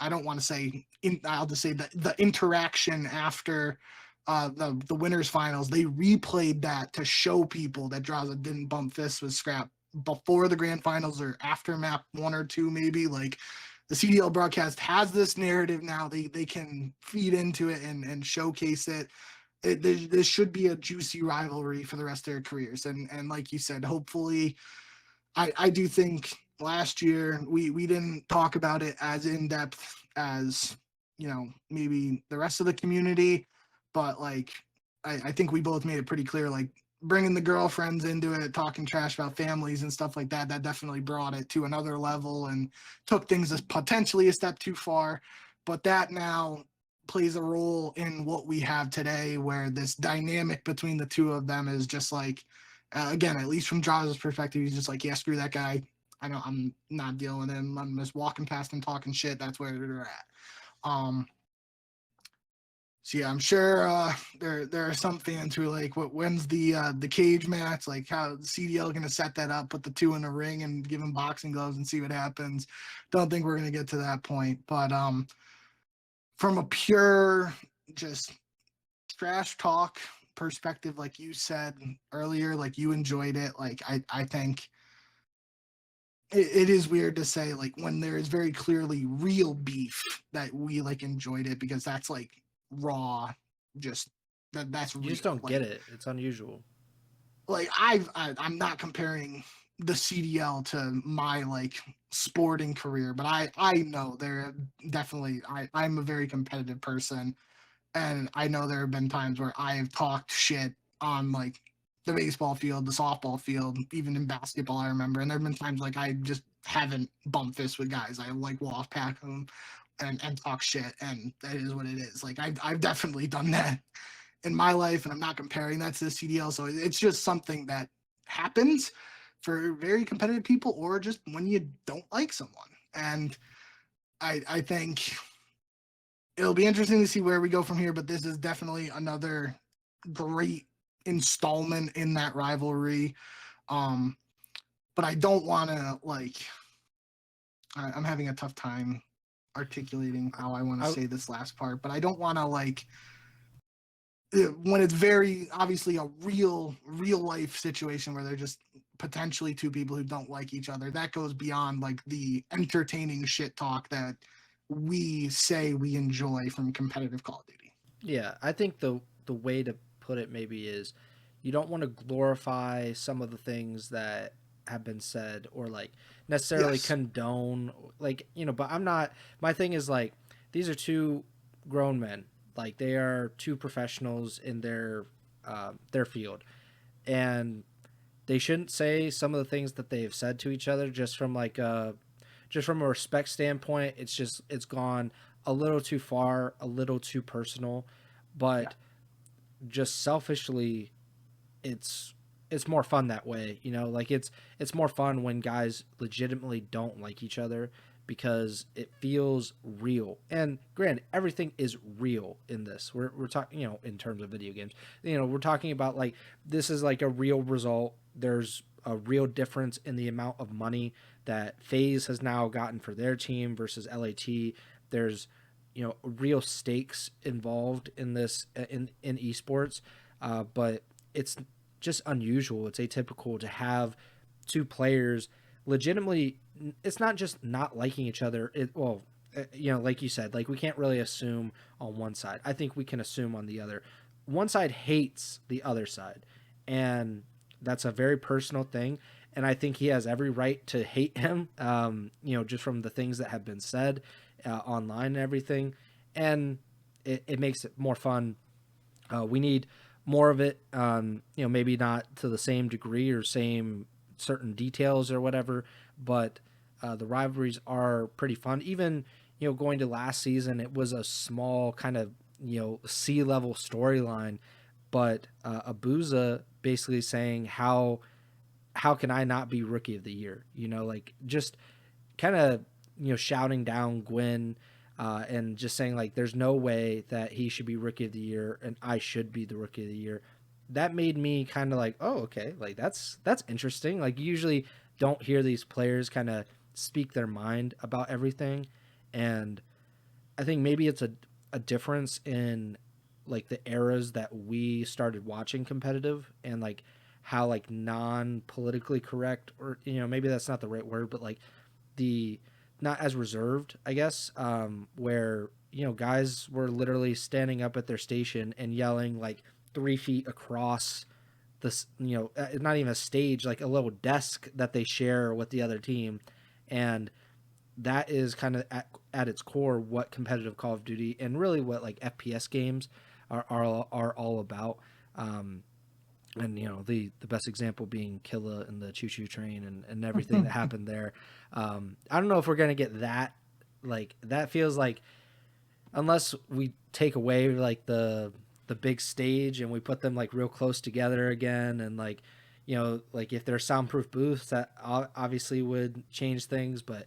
I don't want to say, I'll just say the interaction after the winners finals. They replayed that to show people that Drazah didn't bump fists with Scrap before the grand finals or after map 1 or 2, maybe. Like, the CDL broadcast has this narrative now. They can feed into it and showcase it. This should be a juicy rivalry for the rest of their careers. And like you said, hopefully, I do think last year we didn't talk about it as in depth as maybe the rest of the community, but like I think we both made it pretty clear, like, bringing the girlfriends into it, talking trash about families and stuff like that, that definitely brought it to another level and took things as potentially a step too far. But that now plays a role in what we have today, where this dynamic between the two of them is just like, again, at least from Drazah's perspective, he's just like, yeah, screw that guy. I'm not dealing with him. I'm just walking past him talking shit. That's where they're at. So yeah, I'm sure there are some fans who are like, when's the cage match? Like, how the CDL going to set that up, put the two in a ring and give them boxing gloves and see what happens? Don't think we're going to get to that point. But from a pure just trash talk perspective, like you said earlier, like, you enjoyed it. Like, I think it is weird to say, like, when there is very clearly real beef, that we like enjoyed it, because that's like raw, just that's real. You just don't get it. It's unusual. Like, I'm not comparing the CDL to my like sporting career, but I know there definitely, I'm a very competitive person, and I know there have been times where I have talked shit on like the baseball field, the softball field, even in basketball, I remember. And there have been times like I just haven't bumped fists with guys. I like walk past them and talk shit, and that is what it is. Like, I've definitely done that in my life, and I'm not comparing that to the CDL. So it's just something that happens for very competitive people, or just when you don't like someone. And I think it'll be interesting to see where we go from here, but this is definitely another great installment in that rivalry. But I don't want to, like, I'm having a tough time articulating how I want to say this last part, but I don't want to, like, when it's very obviously a real life situation where they're just potentially two people who don't like each other, that goes beyond like the entertaining shit talk that we say we enjoy from competitive Call of Duty. Yeah, I think the way to put it maybe is you don't want to glorify some of the things that have been said or like necessarily Yes. condone like, you know, but I'm not, my thing is like these are two grown men. Like they are two professionals in their field, and they shouldn't say some of the things that they've said to each other just from a respect standpoint. It's gone a little too far, a little too personal, Yeah. but just selfishly, it's it's more fun that way, you know. Like it's more fun when guys legitimately don't like each other because it feels real. And granted, everything is real in this. We're talking, you know, in terms of video games, you know, we're talking about like this is like a real result. There's a real difference in the amount of money that FaZe has now gotten for their team versus LAT. There's, you know, real stakes involved in this in esports, but it's just unusual. It's atypical to have two players legitimately. It's not just not liking each other. You know, like you said, like we can't really assume on one side. I think we can assume on the other. One side hates the other side, and that's a very personal thing. And I think he has every right to hate him. You know, just from the things that have been said online and everything, and it makes it more fun. We need more of it. You know, maybe not to the same degree or same certain details or whatever, but the rivalries are pretty fun. Even, you know, going to last season, it was a small kind of, you know, sea level storyline, but Abuza basically saying how can I not be rookie of the year? You know, like just kind of, you know, shouting down Gwyn, and just saying like there's no way that he should be rookie of the year and I should be the rookie of the year. That made me kind of like, oh, okay, like that's interesting. Like you usually don't hear these players kind of speak their mind about everything, and I think maybe it's a difference in like the eras that we started watching competitive and like how like non politically correct, or you know, maybe that's not the right word, but like the not as reserved, I guess, where, you know, guys were literally standing up at their station and yelling like 3 feet across this, you know, not even a stage, like a little desk that they share with the other team. And that is kind of at its core what competitive Call of Duty and really what like FPS games are all about. And you know, the best example being Killa and the Choo Choo Train and everything that happened there. I don't know if we're gonna get that. Like that feels like, unless we take away like the big stage and we put them like real close together again, and like, you know, like if there's soundproof booths, that obviously would change things. But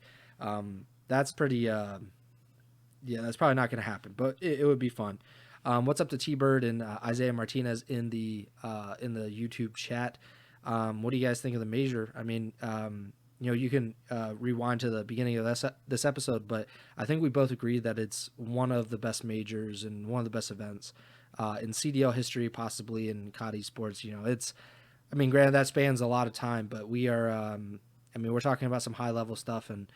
that's pretty yeah, that's probably not going to happen, but it would be fun. What's up to T Bird and Isaiah Martinez in the YouTube chat? What do you guys think of the major? I mean, you know, you can rewind to the beginning of this episode, but I think we both agree that it's one of the best majors and one of the best events in CDL history, possibly in COD sports. You know, it's, I mean, granted that spans a lot of time, but we are, I mean, we're talking about some high level stuff, and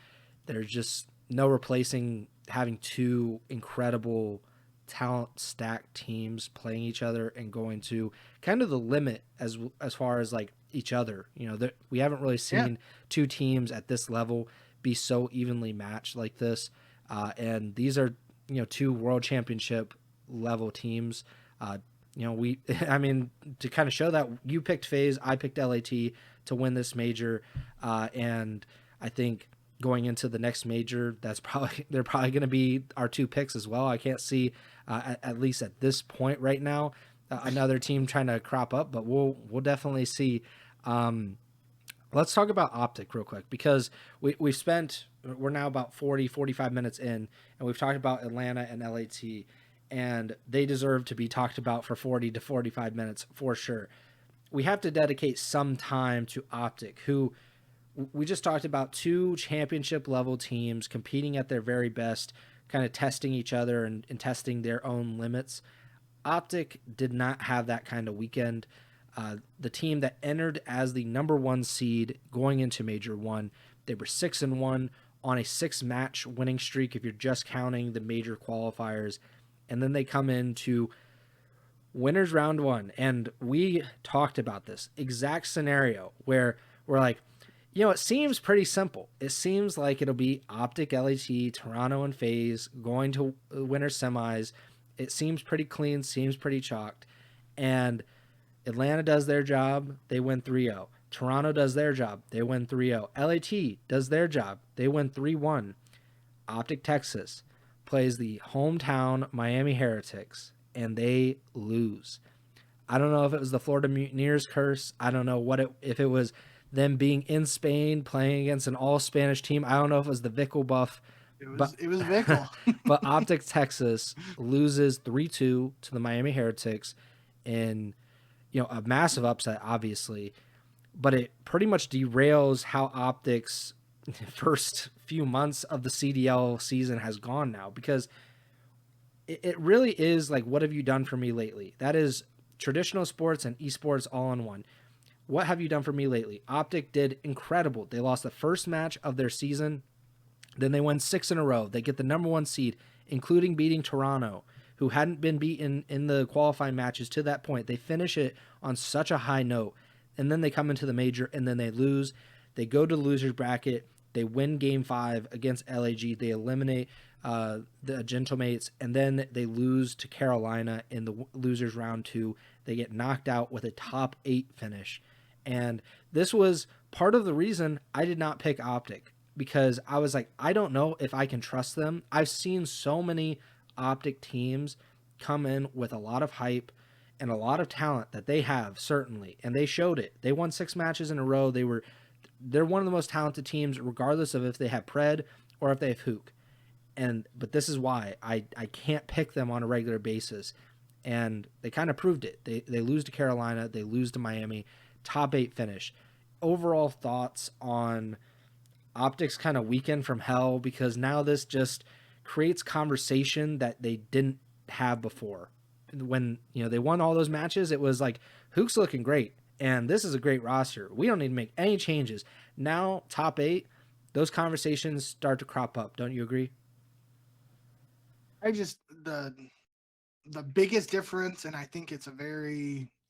there's just no replacing having two incredible talent stacked teams playing each other and going to kind of the limit as far as like each other. You know, we haven't really Yeah. seen two teams at this level be so evenly matched like this. And these are, you know, two world championship level teams. You know, we, I mean, to kind of show that you picked FaZe, I picked LAT to win this major. And I think going into the next major, they're probably going to be our two picks as well. I can't see, at least at this point right now, another team trying to crop up, but we'll definitely see. Let's talk about OpTic real quick, because we're now about 45 minutes in, and we've talked about Atlanta and LAT, and they deserve to be talked about for 40 to 45 minutes for sure. We have to dedicate some time to OpTic, who we just talked about, two championship level teams competing at their very best, kind of testing each other and testing their own limits. OpTic did not have that kind of weekend. The team that entered as the number 1 seed going into Major 1, they were 6-1 on a 6-match winning streak if you're just counting the major qualifiers. And then they come into winners round 1. And we talked about this exact scenario where we're like, it seems pretty simple. It seems like it'll be OpTic, LAT, Toronto, and FaZe going to winner semis. It seems pretty clean, seems pretty chalked. And Atlanta does their job, they win 3-0. Toronto does their job, they win 3-0. LAT does their job, they win 3-1. OpTic Texas plays the hometown Miami Heretics, and they lose. I don't know if it was the Florida Mutineers curse. I don't know if it was them being in Spain playing against an all-Spanish team. I don't know if it was the Vickle buff. It was Vickle. But OpTic Texas loses 3-2 to the Miami Heretics in a massive upset, obviously. But it pretty much derails how OpTic's first few months of the CDL season has gone now, because it really is like, what have you done for me lately? That is traditional sports and esports all in one. What have you done for me lately? OpTic did incredible. They lost the first match of their season. Then they won 6 in a row. They get the number 1 seed, including beating Toronto, who hadn't been beaten in the qualifying matches to that point. They finish it on such a high note. And then they come into the major, and then they lose. They go to the loser's bracket. They win Game 5 against LAG. They eliminate the Gentlemates, and then they lose to Carolina in the losers round 2. They get knocked out with a top 8 finish. And this was part of the reason I did not pick OpTic, because I was like, I don't know if I can trust them. I've seen so many OpTic teams come in with a lot of hype and a lot of talent that they have, certainly, and they showed it. They won 6 matches in a row. They're one of the most talented teams, regardless of if they have Pred or if they have Hook. But this is why I can't pick them on a regular basis. And they kind of proved it. They lose to Carolina, they lose to Miami, top 8 finish. Overall thoughts on OpTic's kind of weekend from hell, because now this just creates conversation that they didn't have before. When they won all those matches, it was like, Hook's looking great, and this is a great roster. We don't need to make any changes. Now, top 8, those conversations start to crop up. Don't you agree? The biggest difference, and I think it's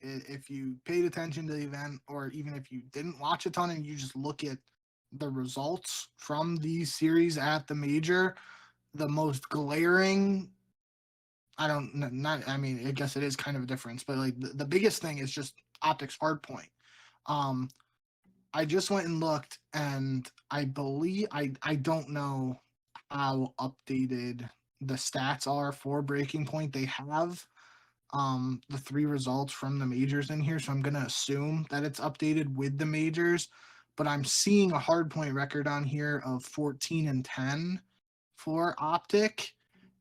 if you paid attention to the event, or even if you didn't watch a ton and you just look at the results from these series at the major, the most glaring, I guess it is kind of a difference, but like the biggest thing is just OpTic's hardpoint. I just went and looked, and I believe I don't know how updated the stats are for breaking point. They have the 3 results from the majors in here, so I'm gonna assume that it's updated with the majors. But I'm seeing a hardpoint record on here of 14-10 for OpTic,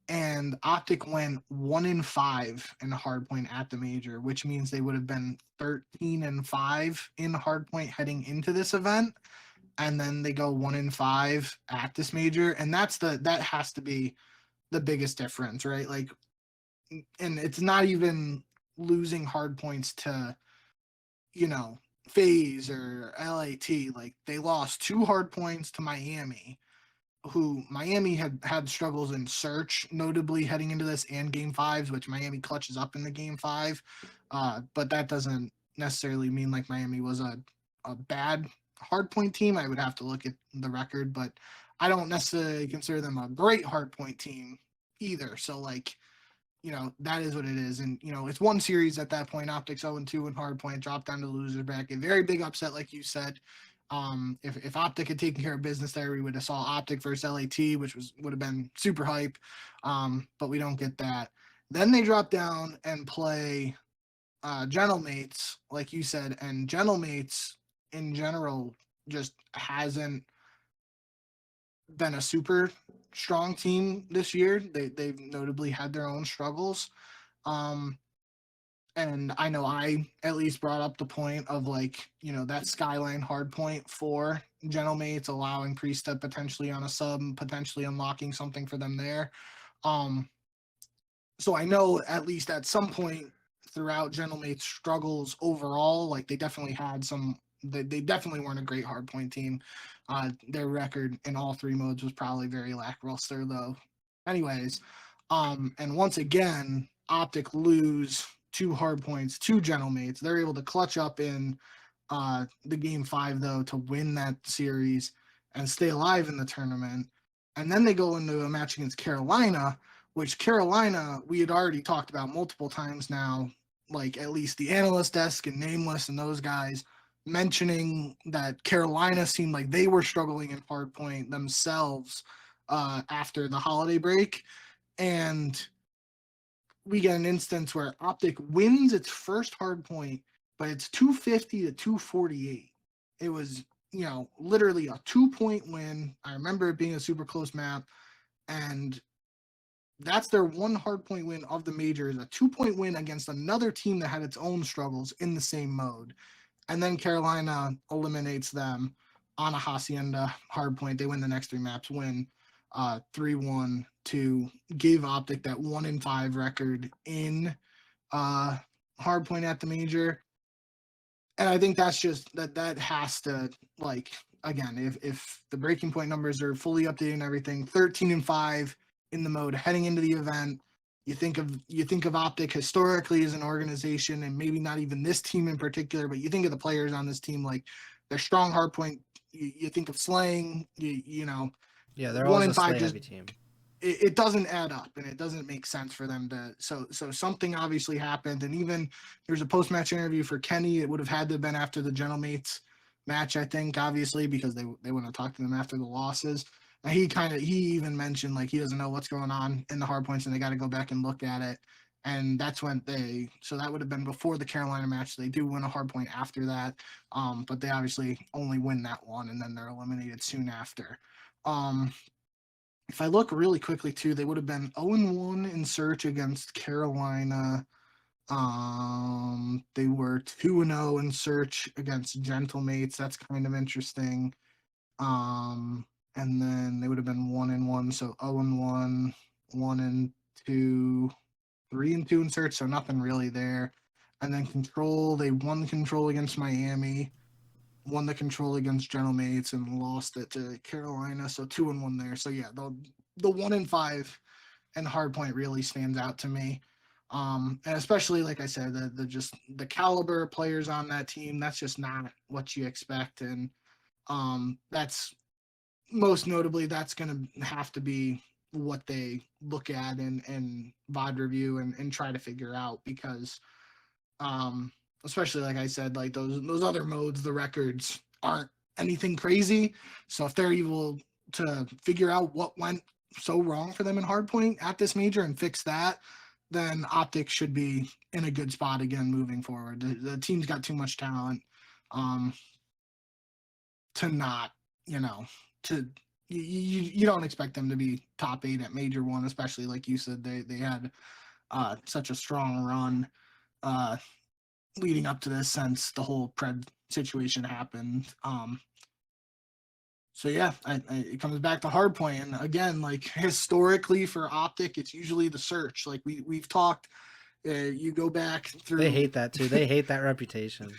and OpTic went 1-5 in hardpoint at the major, which means they would have been 13-5 in hardpoint heading into this event, and then they go 1-5 at this major, and that has to be the biggest difference, right? Like, and it's not even losing hard points to FaZe or LAT. Like, they lost 2 hard points to Miami, who Miami had struggles in search, notably heading into this, and Game 5s, which Miami clutches up in the Game 5. But that doesn't necessarily mean like Miami was a bad hardpoint team. I would have to look at the record, but I don't necessarily consider them a great hardpoint team either. So like, that is what it is. And, it's one series at that point. OpTic's 0-2 in hardpoint, dropped down to the loser bracket. Very big upset, like you said. If OpTic had taken care of business there, we would have saw OpTic versus LAT, which would have been super hype. But we don't get that. Then they drop down and play Gentlemates, like you said, and Gentlemates in general just hasn't been a super strong team this year. They've notably had their own struggles. And I know I at least brought up the point of like, that Skyline hard point for Gentlemates, allowing pre-step potentially on a sub, potentially unlocking something for them there. So I know at least at some point throughout Gentlemate's struggles overall, like they definitely had some. They definitely weren't a great hardpoint team. Their record in all three modes was probably very lackluster, though. Anyways, and once again, OpTic lose two hardpoints, two Gentlemates. They're able to clutch up in the game 5 though to win that series and stay alive in the tournament. And then they go into a match against Carolina, which Carolina we had already talked about multiple times now, like at least the analyst desk and Nameless and those guys mentioning that Carolina seemed like they were struggling in hardpoint themselves after the holiday break. And we get an instance where OpTic wins its first hardpoint, but it's 250 to 248. It was, literally a 2-point win. I remember it being a super close map, and that's their one hardpoint win of the majors, a 2-point win against another team that had its own struggles in the same mode. And then Carolina eliminates them on a Hacienda hardpoint. They win the next three maps, win 3-1 to give OpTic that 1-5 record in hardpoint at the major. And I think that's just that has to, like, again, if the breaking point numbers are fully updated and everything, 13-5 in the mode heading into the event. You think of OpTic historically as an organization, and maybe not even this team in particular, but you think of the players on this team, like they're strong hardpoint. You think of slaying, Yeah, they're always a 1-5 slay just heavy team. it doesn't add up, and it doesn't make sense for them to. So something obviously happened, and even there's a post match interview for Kenny. It would have had to have been after the Gentlemates match, I think, obviously, because they wouldn't have talked to them after the losses. And he even mentioned like he doesn't know what's going on in the hard points, and they got to go back and look at it. And that's when so that would have been before the Carolina match. They do win a hard point after that, but they obviously only win that one, and then they're eliminated soon after. If I look really quickly too, they would have been 0-1 in search against Carolina. They were 2-0 in search against Gentlemates. That's kind of interesting. And then they would have been 1-1, so 0-1, 1-2, 3-2 in search, so nothing really there. And then control, they won control against Miami, won the control against Gentlemates, and lost it to Carolina. So 2-1 there. So yeah, the 1-5 and hardpoint really stands out to me. And especially like I said, the caliber of players on that team, that's just not what you expect. And that's most notably that's going to have to be what they look at in VOD review and try to figure out, because especially like I said, like those other modes, the records aren't anything crazy. So if they're able to figure out what went so wrong for them in hardpoint at this major and fix that, then OpTic should be in a good spot again moving forward. The team's got too much talent to not, to you don't expect them to be top 8 at major one, especially like you said, they had such a strong run leading up to this since the whole pred situation happened. So yeah, it comes back to hardpoint, and again, like historically for OpTic, it's usually the search. Like we've talked. You go back through. They hate that too. They hate that reputation.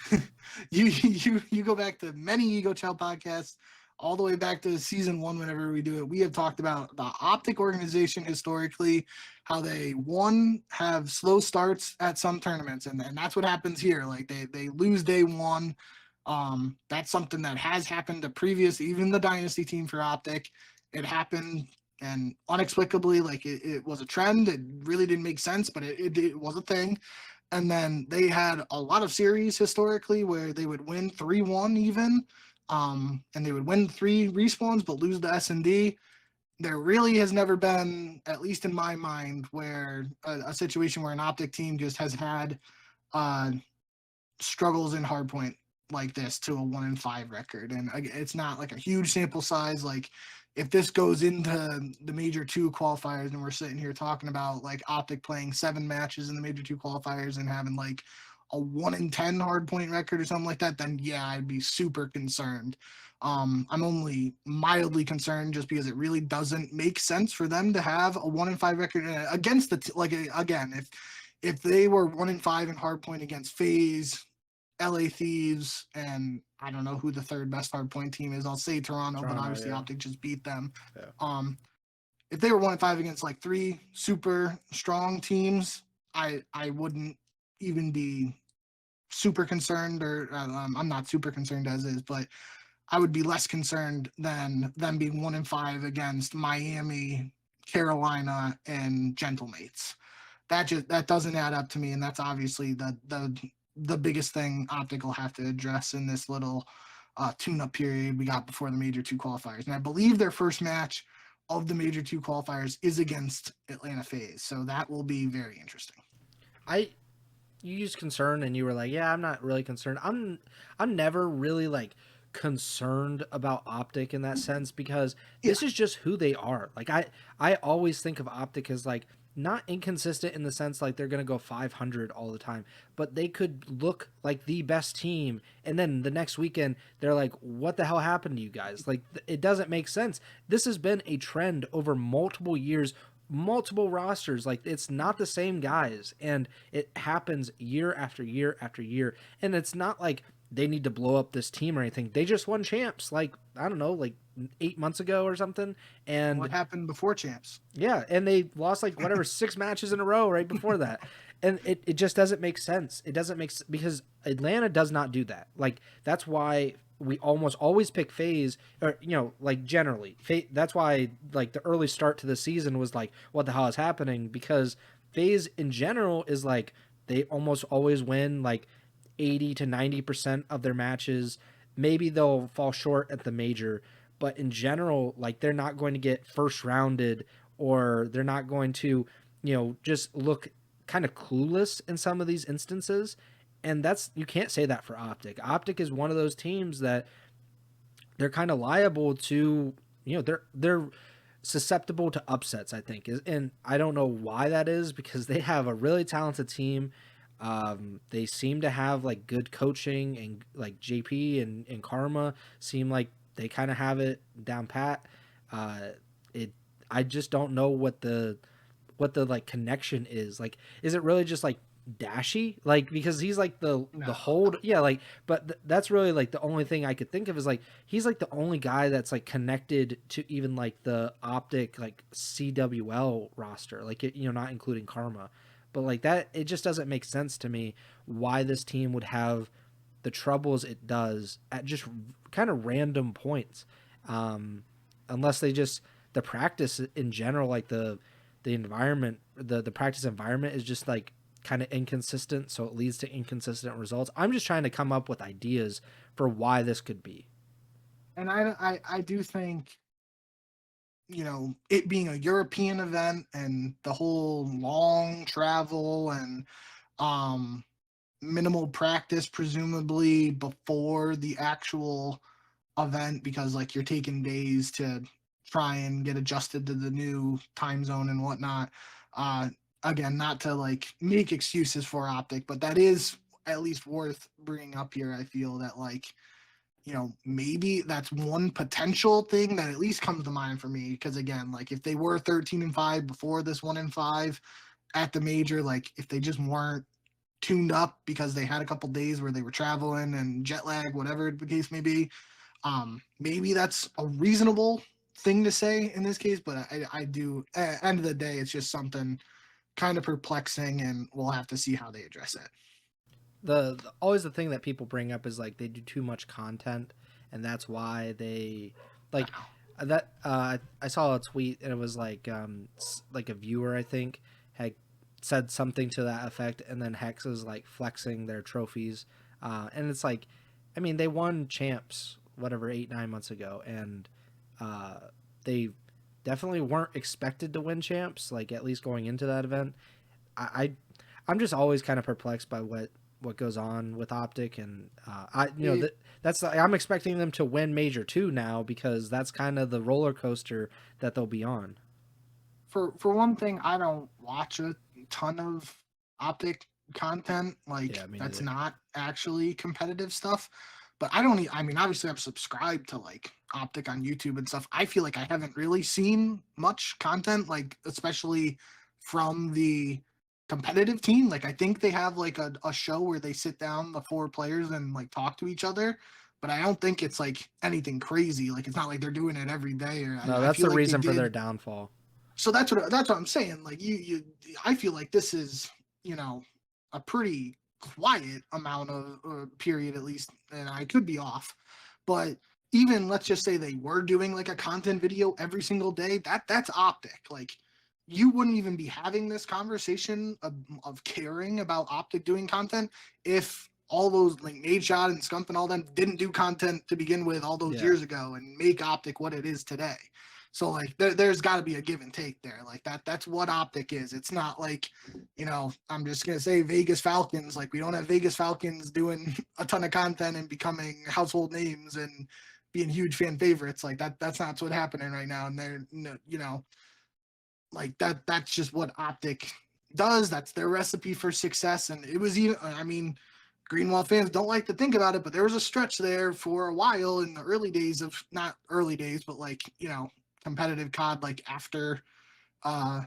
you go back to many Ego Chall podcasts, all the way back to season 1. Whenever we do it, we have talked about the OpTic organization historically, how they have slow starts at some tournaments, and that's what happens here. Like they lose day 1. That's something that has happened to previous, even the dynasty team for OpTic. It happened, and inexplicably, like it was a trend. It really didn't make sense, but it was a thing. And then they had a lot of series historically where they would win 3-1 even, and they would win 3 respawns but lose the S&D. There really has never been, at least in my mind, where a situation where an OpTic team just has had struggles in hardpoint like this to a 1-5 record. And it's not like a huge sample size. Like if this goes into the major 2 qualifiers and we're sitting here talking about like OpTic playing 7 matches in the major 2 qualifiers and having like a 1-10 hard point record or something like that, then yeah, I'd be super concerned. I'm only mildly concerned just because it really doesn't make sense for them to have a 1-5 record against again, if they were 1-5 in hard point against FaZe, LA Thieves, and I don't know who the third best hard point team is. I'll say Toronto, but obviously yeah. OpTic just beat them. Yeah. If they were 1-5 against like 3 super strong teams, I wouldn't even be super concerned, or I'm not super concerned as is, but I would be less concerned than them being 1-5 against Miami, Carolina, and Gentlemates. That doesn't add up to me, and that's obviously the biggest thing OpTic will have to address in this little tune-up period we got before the Major 2 qualifiers. And I believe their first match of the Major 2 qualifiers is against Atlanta FaZe, so that will be very interesting. You used concern and you were like, yeah, I'm not really concerned. I'm never really like concerned about OpTic in that sense because this is just who they are. Like I always think of OpTic as like not inconsistent in the sense like they're going to go 500 all the time, but they could look like the best team and then the next weekend they're like, what the hell happened to you guys? Like it doesn't make sense. This has been a trend over multiple years, multiple rosters. Like it's not the same guys, and it happens year after year after year. And it's not like they need to blow up this team or anything. They just won champs, like I don't know, like 8 months ago or something. And what happened before champs? Yeah, and they lost like whatever 6 matches in a row right before that. And it just doesn't make sense. It doesn't make sense because Atlanta does not do that. Like that's why we almost always pick FaZe, or like generally that's why like the early start to the season was like, what the hell is happening? Because FaZe in general is like they almost always win like 80 to 90% of their matches. Maybe they'll fall short at the major, but in general, like they're not going to get first rounded, or they're not going to, just look kind of clueless in some of these instances. And that's, you can't say that for OpTic. OpTic is one of those teams that they're kind of liable to, they're susceptible to upsets, I think. And I don't know why that is, because they have a really talented team. They seem to have like good coaching, and like JP and Karma seem like they kind of have it down pat. It I just don't know what the like connection is. Like, is it really just like Dashy? Like, because he's like the hold, yeah. Like, but that's really like the only thing I could think of is like he's like the only guy that's like connected to even like the OpTic like CWL roster. Like, not including Karma, but like that, it just doesn't make sense to me why this team would have the troubles it does at just kind of random points, unless they just, the practice in general, like the environment, the practice environment is just like kind of inconsistent, so it leads to inconsistent results. I'm just trying to come up with ideas for why this could be. And I do think, it being a European event and the whole long travel and minimal practice presumably before the actual event, because like you're taking days to try and get adjusted to the new time zone and whatnot. Again, not to like make excuses for OpTic, but that is at least worth bringing up here. I feel that like, maybe that's one potential thing that at least comes to mind for me. Because again, like if they were 13-5 before this 1-5 at the major, like if they just weren't tuned up because they had a couple days where they were traveling and jet lag, whatever the case may be, maybe that's a reasonable thing to say in this case. But I do, at the end of the day, it's just something kind of perplexing, and we'll have to see how they address it. The always the thing that people bring up is like they do too much content, and that's why they like that. I saw a tweet and it was like a viewer, I think, had said something to that effect, and then Hex was like flexing their trophies, and it's like, I mean, they won champs whatever 8-9 months ago, and they definitely weren't expected to win champs, like at least going into that event. I I'm just always kind of perplexed by what goes on with OpTic, and I'm expecting them to win Major 2 now, because that's kind of the roller coaster that they'll be on. For one thing, I don't watch a ton of OpTic content. Like Yeah, me that's neither. not actually competitive stuff. But I don't. I mean, obviously, I'm subscribed to like OpTic on YouTube and stuff. I feel like I haven't really seen much content, like especially from the competitive team. Like I think they have like a show where they sit down the four players and like talk to each other. But I don't think it's like anything crazy. Like it's not like they're doing it every day. Or No, I that's feel the like they reason for their did. downfall. So that's what I'm saying. Like I feel like this is a pretty quiet amount of period at least, and I could be off, but even let's just say they were doing like a content video every single day. That's OpTic. Like you wouldn't even be having this conversation of caring about OpTic doing content if all those like Nadeshot and Scump and all them didn't do content to begin with all those Yeah. years ago and make OpTic what it is today. So like there's got to be a give and take there. Like that's what OpTic is. It's not like, I'm just gonna say Vegas Falcons. Like we don't have Vegas Falcons doing a ton of content and becoming household names and being huge fan favorites. Like that's not what's happening right now. And they're like that's just what OpTic does. That's their recipe for success. And it was even I mean, Greenwald fans don't like to think about it, but there was a stretch there for a while in the early days of not early days, but like, competitive COD, like after uh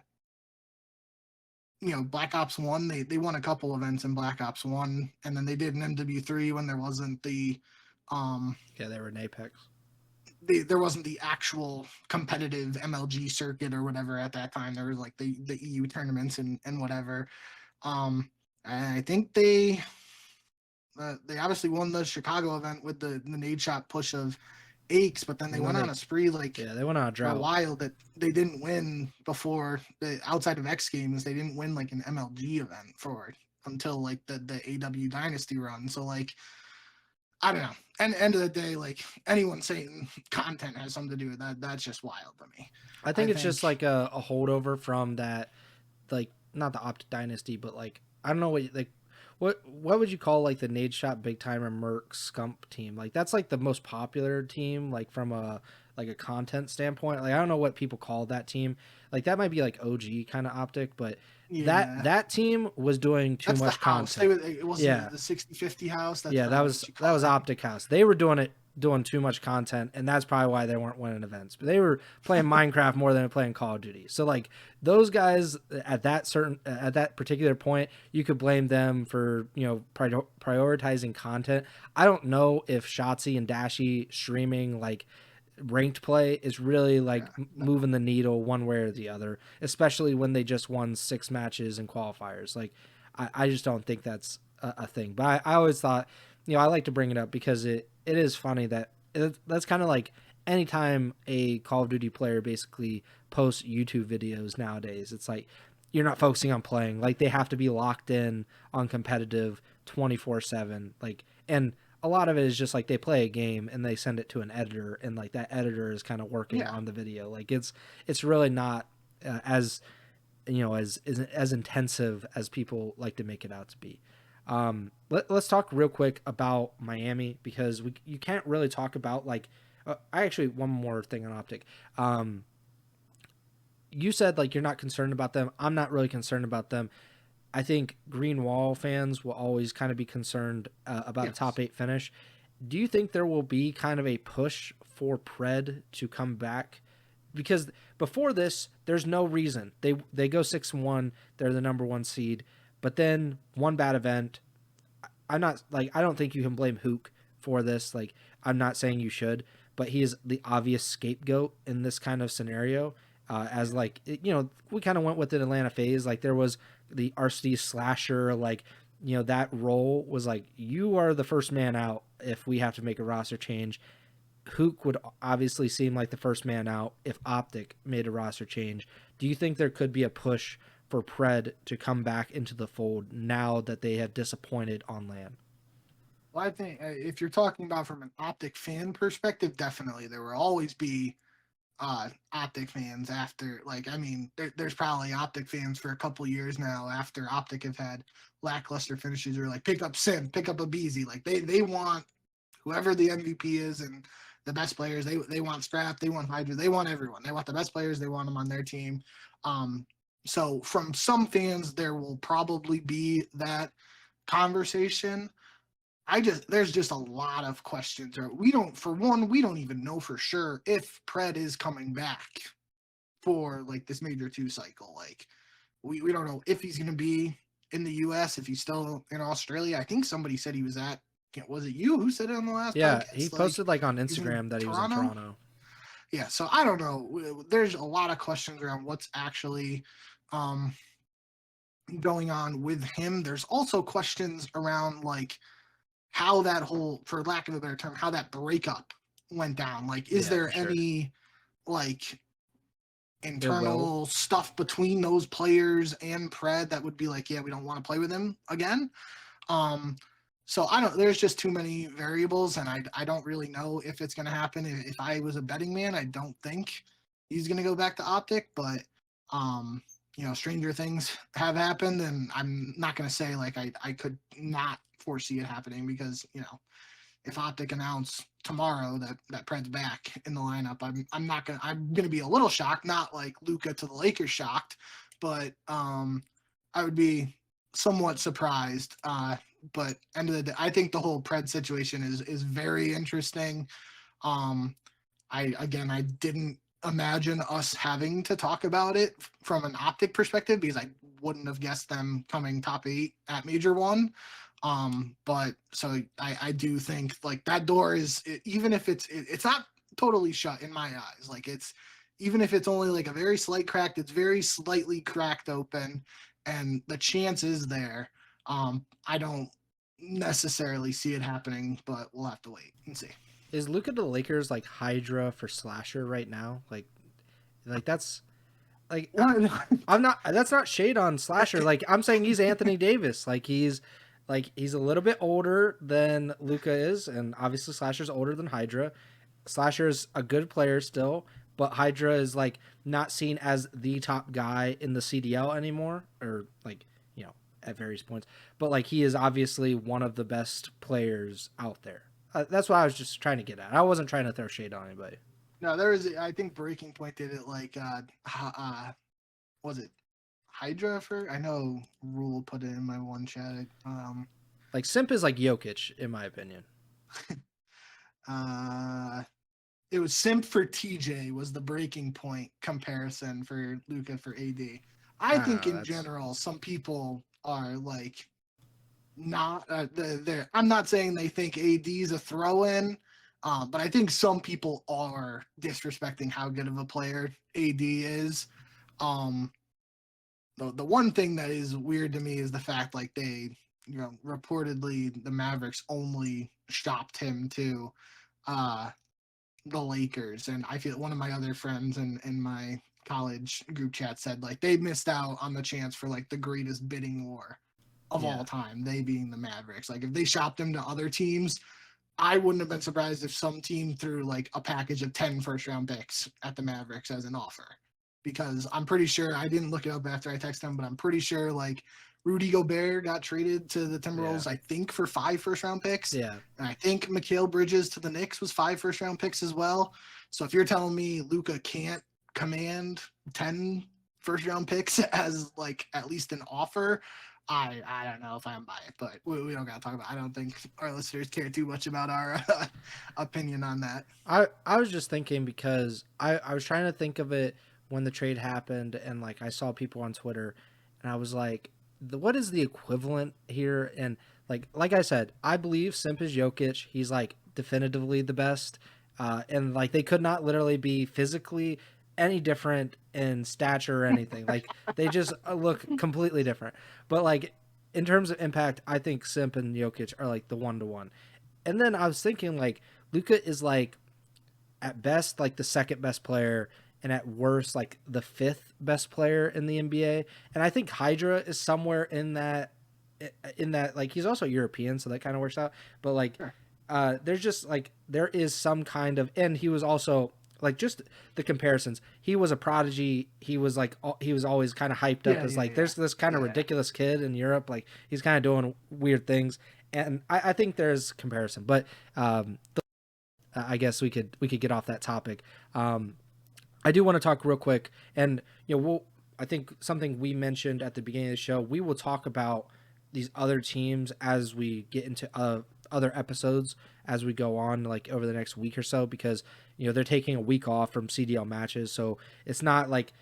Black Ops 1, they won a couple events in Black Ops 1, and then they did an MW3 when there wasn't the Yeah, they were in Apex. there wasn't the actual competitive MLG circuit or whatever at that time. There was like the EU tournaments and whatever. And I think they obviously won the Chicago event with the nade shot push of Aches, but then they And then went on a spree like they went on a for a drought. while that they didn't win before the outside of X Games. They didn't win like an MLG event for until like the AW Dynasty run. So like I don't know. And end of the day, like anyone saying content has something to do with that, that's just wild to me. I I think it's think just like a holdover from that, like not the OpTic Dynasty, but like I don't know what like what would you call like the Nade Shot Big Timer Merc Scump team? Like that's like the most popular team, like from a like a content standpoint. Like I don't know what people call that team. Like that might be like OG kind of OpTic, but yeah, that team was doing too that's the much house. content. It wasn't Yeah, the 60/50 house. That's yeah, what you that call was it. OpTic House. They were doing too much content, and that's probably why they weren't winning events. But they were playing Minecraft more than playing Call of Duty. So like those guys at that particular point, you could blame them for prioritizing content. I don't know if Shotzi and Dashy streaming like ranked play is really like Yeah, no. moving the needle one way or the other, especially when they just won 6 matches in qualifiers. Like I just don't think that's a thing. But I always thought, I like to bring it up because it is funny that that's kind of like anytime a Call of Duty player basically posts YouTube videos nowadays, it's like you're not focusing on playing. Like they have to be locked in on competitive 24/7. Like and a lot of it is just like they play a game and they send it to an editor and like that editor is kind of working Yeah. on the video. Like it's really not as as intensive as people like to make it out to be. Let's talk real quick about Miami because you can't really talk about like I actually one more thing on OpTic. You said like you're not concerned about them. I'm not really concerned about them. I think Green Wall fans will always kind of be concerned about a Yes. top 8 finish. Do you think there will be kind of a push for Pred to come back? Because before this, there's no reason they go 6-1. They're the number 1 seed, but then one bad event. I'm not like I don't think you can blame Hook for this. Like I'm not saying you should, but he is the obvious scapegoat in this kind of scenario. As like we kind of went with the Atlanta FaZe. Like there was the RC slasher. Like that role was like you are the first man out if we have to make a roster change. Hook would obviously seem like the first man out if OpTic made a roster change. Do you think there could be a push for Pred to come back into the fold now that they have disappointed on LAN? Well, I think if you're talking about from an OpTic fan perspective, definitely there will always be OpTic fans after. Like, I mean, there's probably OpTic fans for a couple years now after OpTic have had lackluster finishes or like pick up Sim, pick up a Beezy. Like they want whoever the MVP is and the best players. They want Scrap, they want Hydra, they want everyone. They want the best players. They want them on their team. So from some fans, there will probably be that conversation. There's just a lot of questions. We don't even know for sure if Pred is coming back for like this major 2 cycle. Like we don't know if he's going to be in the US, if he's still in Australia. I think somebody said he was was it you who said it on the last Yeah, he podcast? posted like on He's in Instagram that he was in Toronto. Toronto. Yeah, so I don't know. There's a lot of questions around what's actually um, going on with him. There's also questions around like how that whole, for lack of a better term, how that breakup went down. Like, is there any like internal stuff between those players and Pred that would be like, yeah, we don't want to play with him again? So there's just too many variables, and I don't really know if it's going to happen. If I was a betting man, I don't think he's going to go back to OpTic, but stranger things have happened, and I'm not going to say like I could not foresee it happening, because if OpTic announce tomorrow that Pred's back in the lineup, I'm gonna be a little shocked, not like Luka to the Lakers shocked, but I would be somewhat surprised. But end of the day, I think the whole Pred situation is very interesting. I didn't imagine us having to talk about it from an OpTic perspective, because I wouldn't have guessed them coming top 8 at Major 1. But so I do think like that door is, even if it's not totally shut in my eyes, like even if it's only like a very slight crack, it's very slightly cracked open, and the chance is there. I don't necessarily see it happening, but we'll have to wait and see. Is Luka to the Lakers like Hydra for Slasher right now? Like that's like I'm not. That's not shade on Slasher. Like I'm saying, he's Anthony Davis. Like he's a little bit older than Luka is, and obviously Slasher's older than Hydra. Slasher's a good player still, but Hydra is like not seen as the top guy in the CDL anymore, or like at various points. But like he is obviously one of the best players out there. That's what I was just trying to get at. I wasn't trying to throw shade on anybody. No, there is. I think Breaking Point did it like was it Hydra for? I know Rule put it in my one chat. Like Simp is like Jokic in my opinion. It was Simp for TJ was the Breaking Point comparison for Luka for AD. I think in general, some people are like not. I'm not saying they think AD is a throw-in, but I think some people are disrespecting how good of a player AD is. The one thing that is weird to me is the fact like they, reportedly the Mavericks only shopped him to the Lakers, and I feel one of my other friends in my college group chat said like they missed out on the chance for like the greatest bidding war of all time, they being the Mavericks. Like if they shopped him to other teams, I wouldn't have been surprised if some team threw like a package of 10 first-round picks at the Mavericks as an offer, because I'm pretty sure, I didn't look it up after I texted him, but I'm pretty sure like Rudy Gobert got traded to the Timberwolves, I think, for 5 first-round picks. Yeah. And I think Mikal Bridges to the Knicks was 5 first-round picks as well. So if you're telling me Luka can't command 10 first-round picks as like at least an offer, I don't know if I'm by it, but we don't got to talk about it. I don't think our listeners care too much about our opinion on that. I was just thinking, because I was trying to think of it when the trade happened, and like I saw people on Twitter, and I was like, what is the equivalent here? And like I said, I believe Simp is Jokic. He's like definitively the best, and like they could not literally be physically any different in stature or anything. Like they just look completely different. But like in terms of impact, I think Simp and Jokic are like the 1-to-1. And then I was thinking like Luka is like at best like the second best player, and at worst like the 5th best player in the NBA. And I think Hydra is somewhere in that like he's also European, so that kind of works out. But like there's just like there is some kind of, and he was also like, just the comparisons. He was a prodigy. He was like he was always kind of hyped up as like there's this kind of ridiculous kid in Europe. Like he's kind of doing weird things, and I think there's comparison. But I guess we could get off that topic. I do want to talk real quick, and I think something we mentioned at the beginning of the show, we will talk about these other teams as we get into other episodes as we go on, like over the next week or so, because they're taking a week off from CDL matches, so it's not like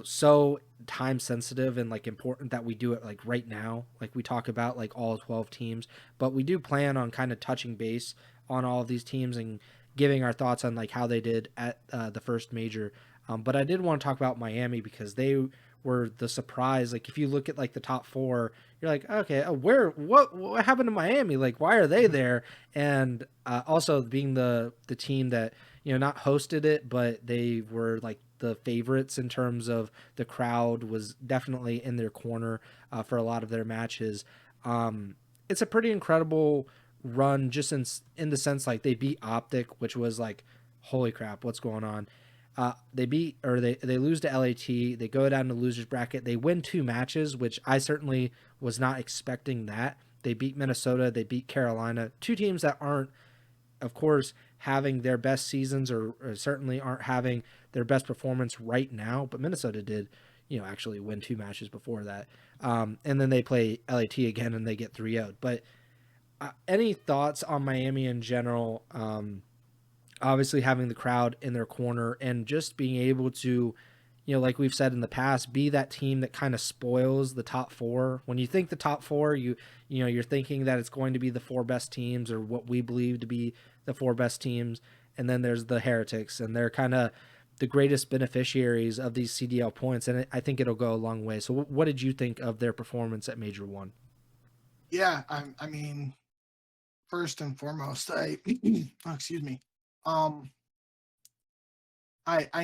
so time sensitive and like important that we do it like right now, like we talk about like all 12 teams, but we do plan on kind of touching base on all of these teams and giving our thoughts on like how they did at the first major. But I did want to talk about Miami because they were the surprise. Like if you look at like the top four, you're like, okay, what happened to Miami, like why are they there? And also being the team that not hosted it, but they were like the favorites in terms of the crowd was definitely in their corner for a lot of their matches. It's a pretty incredible run, just in the sense like they beat OpTic, which was like, holy crap, what's going on? They lose to LAT. They go down to losers bracket. They win 2 matches, which I certainly was not expecting that. They beat Minnesota. They beat Carolina. 2 teams that aren't, of course, having their best seasons or certainly aren't having their best performance right now. But Minnesota did, actually win 2 matches before that. And then they play LAT again and they get 3-0. But any thoughts on Miami in general? Obviously having the crowd in their corner and just being able to, like we've said in the past, be that team that kind of spoils the top 4. When you think the top 4, you're thinking that it's going to be the 4 best teams or what we believe to be the 4 best teams. And then there's the Heretics, and they're kind of the greatest beneficiaries of these CDL points. And I think it'll go a long way. So what did you think of their performance at Major 1? Yeah, I mean, first and foremost, excuse me. I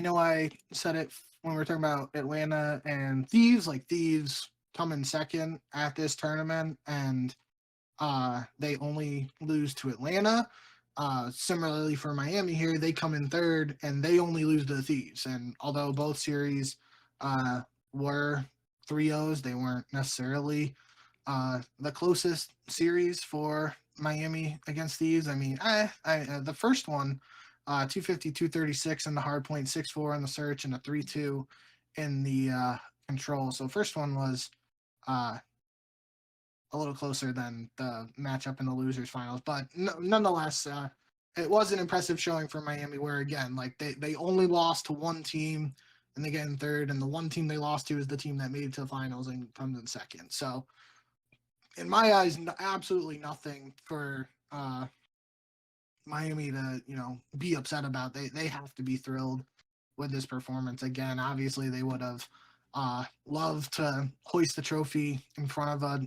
know I said it when we were talking about Atlanta and Thieves, like Thieves come in second at this tournament, and they only lose to Atlanta. Similarly for Miami here, they come in third and they only lose to the Thieves. And although both series were 3-0s, they weren't necessarily the closest series for Miami against Thieves. I mean, the first one, 250, 236 in the hard point, 6-4 on the search, and a 3-2 in the control. So first one was a little closer than the matchup in the losers finals, but nonetheless, it was an impressive showing for Miami. Where again, like they only lost to one team, and they get in third, and the one team they lost to is the team that made it to the finals and comes in second. So in my eyes, absolutely nothing for Miami to be upset about. They have to be thrilled with this performance. Again, obviously they would have loved to hoist the trophy in front of a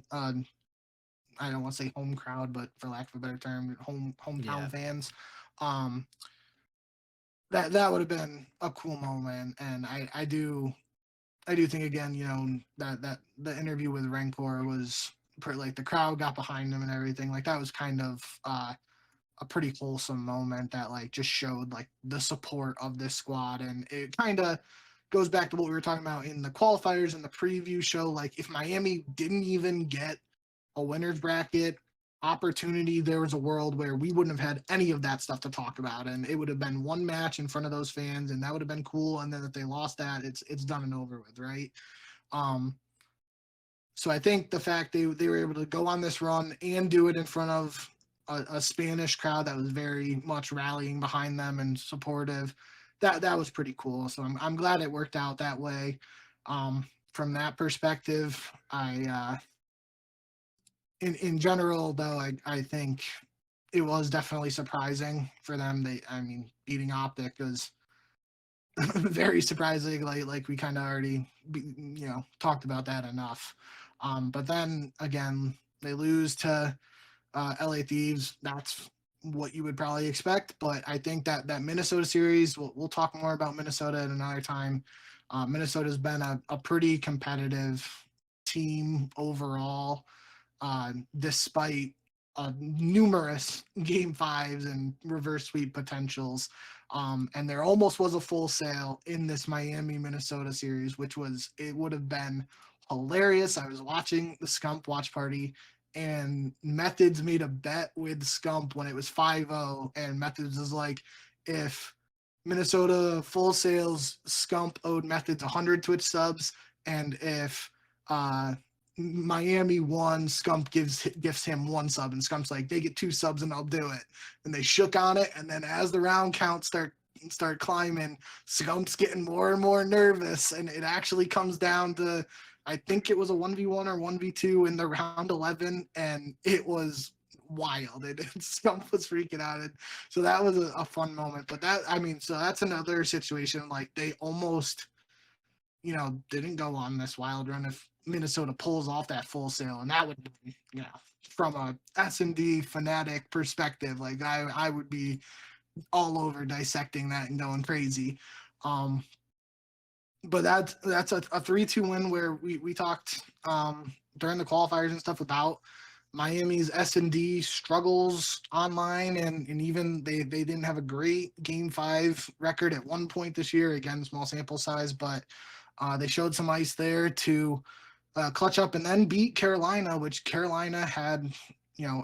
I don't want to say home crowd, but for lack of a better term, hometown fans. That would have been a cool moment, and I do think again, that the interview with Rancor was like the crowd got behind him and everything. Like that was kind of a pretty wholesome moment that like just showed like the support of this squad, and it kind of goes back to what we were talking about in the qualifiers and the preview show. Like if Miami didn't even get a winner's bracket opportunity, there was a world where we wouldn't have had any of that stuff to talk about, and it would have been one match in front of those fans, and that would have been cool. And then if they lost that, it's done and over with, right? So I think the fact they were able to go on this run and do it in front of a Spanish crowd that was very much rallying behind them and supportive, that was pretty cool. So I'm glad it worked out that way. From that perspective, in general, though, I think it was definitely surprising for them. Beating OpTic was very surprising. Like we kind of already, talked about that enough. But then again, they lose to LA Thieves. That's what you would probably expect. But I think that Minnesota series, we'll talk more about Minnesota at another time. Minnesota's been a pretty competitive team overall, despite numerous game 5s and reverse sweep potentials. And there almost was a full sale in this Miami Minnesota series, it would have been hilarious. I was watching the Scump watch party, and Methods made a bet with Scump when it was 5-0, and Methods was like, if Minnesota Full Sail's Scump owed Methods 100 Twitch subs, and if Miami won, Scump gifts him 1 sub, and Scump's like, they get 2 subs and I'll do it. And they shook on it, and then as the round count start climbing, Scump's getting more and more nervous, and it actually comes down to, I think it was a 1v1 or 1v2 in the round 11, and it was wild. Scump was freaking out. So that was a fun moment. But so that's another situation. Like, they almost, didn't go on this wild run if Minnesota pulls off that Full Sail, and that would, from a S&D fanatic perspective, like I would be all over dissecting that and going crazy. But that's a 3-2 win where we talked during the qualifiers and stuff about Miami's S&D struggles online, and even they didn't have a great Game 5 record at one point this year. Again, small sample size, but they showed some ice there to clutch up and then beat Carolina, which Carolina had,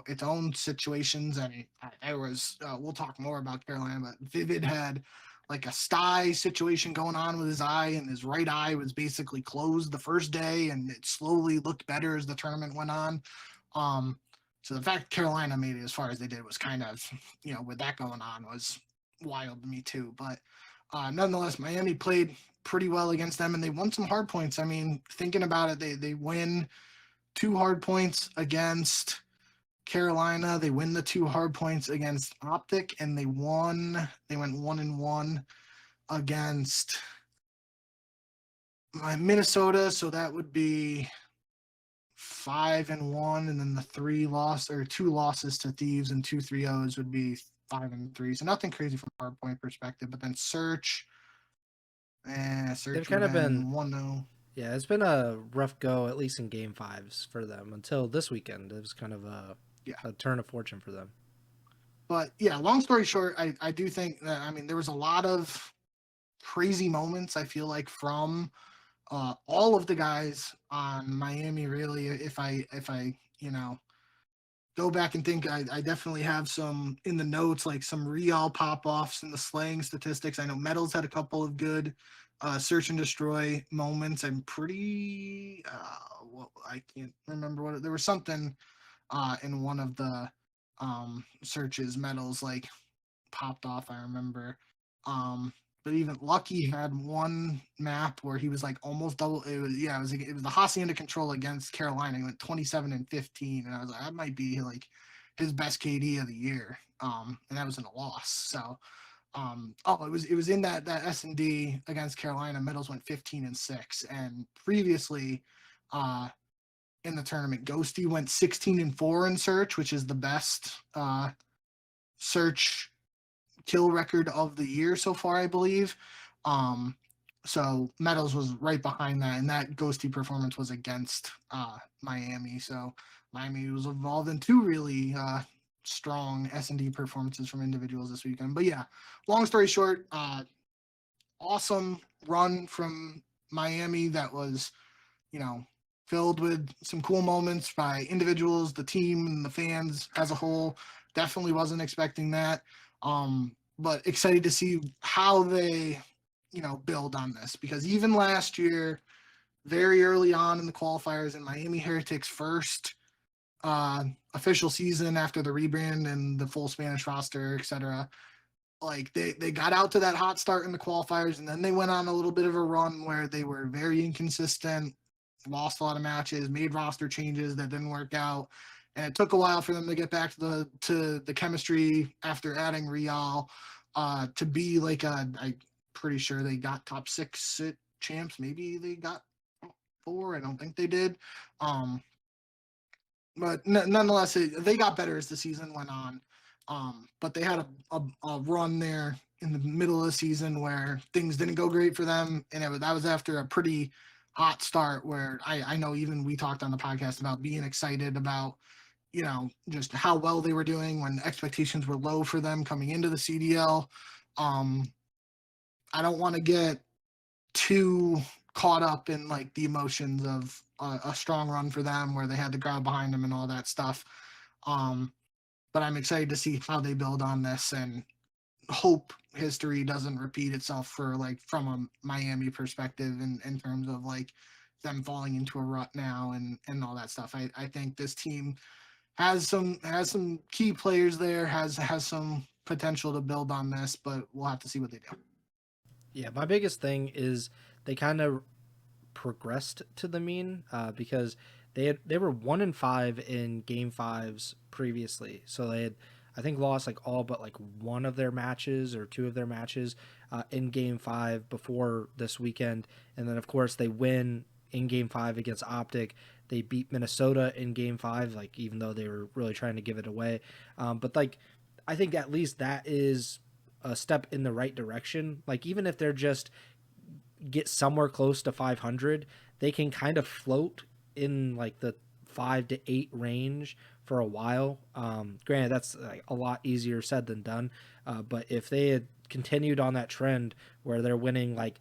its own situations. And there was, we'll talk more about Carolina, but Vivid had like a sty situation going on with his eye, and his right eye was basically closed the first day, and it slowly looked better as the tournament went on. So the fact Carolina made it as far as they did was kind of, with that going on, was wild to me too. But nonetheless, Miami played pretty well against them, and they won some hard points. I mean, thinking about it, they win 2 hard points against Carolina. They win the 2 hard points against OpTic, and they went 1-1 against Minnesota. So that would be 5-1, and then the 2 losses to Thieves and 2 3-0s would be 5-3. So nothing crazy from a hard point perspective. But then Search They've kind of been 1-0. Yeah, it's been a rough go, at least in Game 5s for them until this weekend. It was kind of a turn of fortune for them. But yeah, long story short, I do think that, there was a lot of crazy moments, I feel like, from all of the guys on Miami, really. If I go back and think, I definitely have some in the notes, like some real pop-offs in the slaying statistics. I know Metals had a couple of good search and destroy moments. I'm pretty I can't remember what there was something in one of the searches. Metals like popped off, I remember. But even Lucky had one map where he was like almost double. It was the Hacienda control against Carolina. He went 27-15, and I was like, that might be like his best KD of the year. And that was in a loss. So, it was in that S&D against Carolina. Metals went 15-6, and previously, in the tournament, Ghosty went 16-4 in search, which is the best search kill record of the year so far, I believe. So Metals was right behind that, and that Ghosty performance was against Miami. So Miami was involved in 2 really strong S&D performances from individuals this weekend. But yeah, long story short, awesome run from Miami that was, filled with some cool moments by individuals, the team, and the fans as a whole. Definitely wasn't expecting that. But excited to see how they, build on this, because even last year, very early on in the qualifiers, in Miami Heretics' first official season after the rebrand and the full Spanish roster, etc., like they got out to that hot start in the qualifiers, and then they went on a little bit of a run where they were very inconsistent, lost a lot of matches, made roster changes that didn't work out. And it took a while for them to get back to the chemistry after adding Real to be like I'm pretty sure they got top 6 at champs. Maybe they got 4. I don't think they did. But nonetheless, they got better as the season went on. But they had a run there in the middle of the season where things didn't go great for them. And that was after a pretty hot start where I know even we talked on the podcast about being excited about, just how well they were doing when expectations were low for them coming into the CDL. I don't want to get too caught up in like the emotions of a strong run for them where they had the crowd behind them and all that stuff. But I'm excited to see how they build on this, and hope history doesn't repeat itself for like from a Miami perspective in terms of like them falling into a rut now and all that stuff. I think this team has some key players there, has some potential to build on this, but we'll have to see what they do. Yeah, my biggest thing is they kind of progressed to the mean because they were 1-5 in game fives previously, so they had I think lost like all but like one of their matches or two of their matches in game five before this weekend, and then of course they win in game five against OpTic. They beat Minnesota in game five, like even though they were really trying to give it away, but like I think at least that is a step in the right direction. Like even if they're just get somewhere close to 500, they can kind of float in like the 5 to 8 range for a while. Granted, that's like a lot easier said than done. But if they had continued on that trend where they're winning like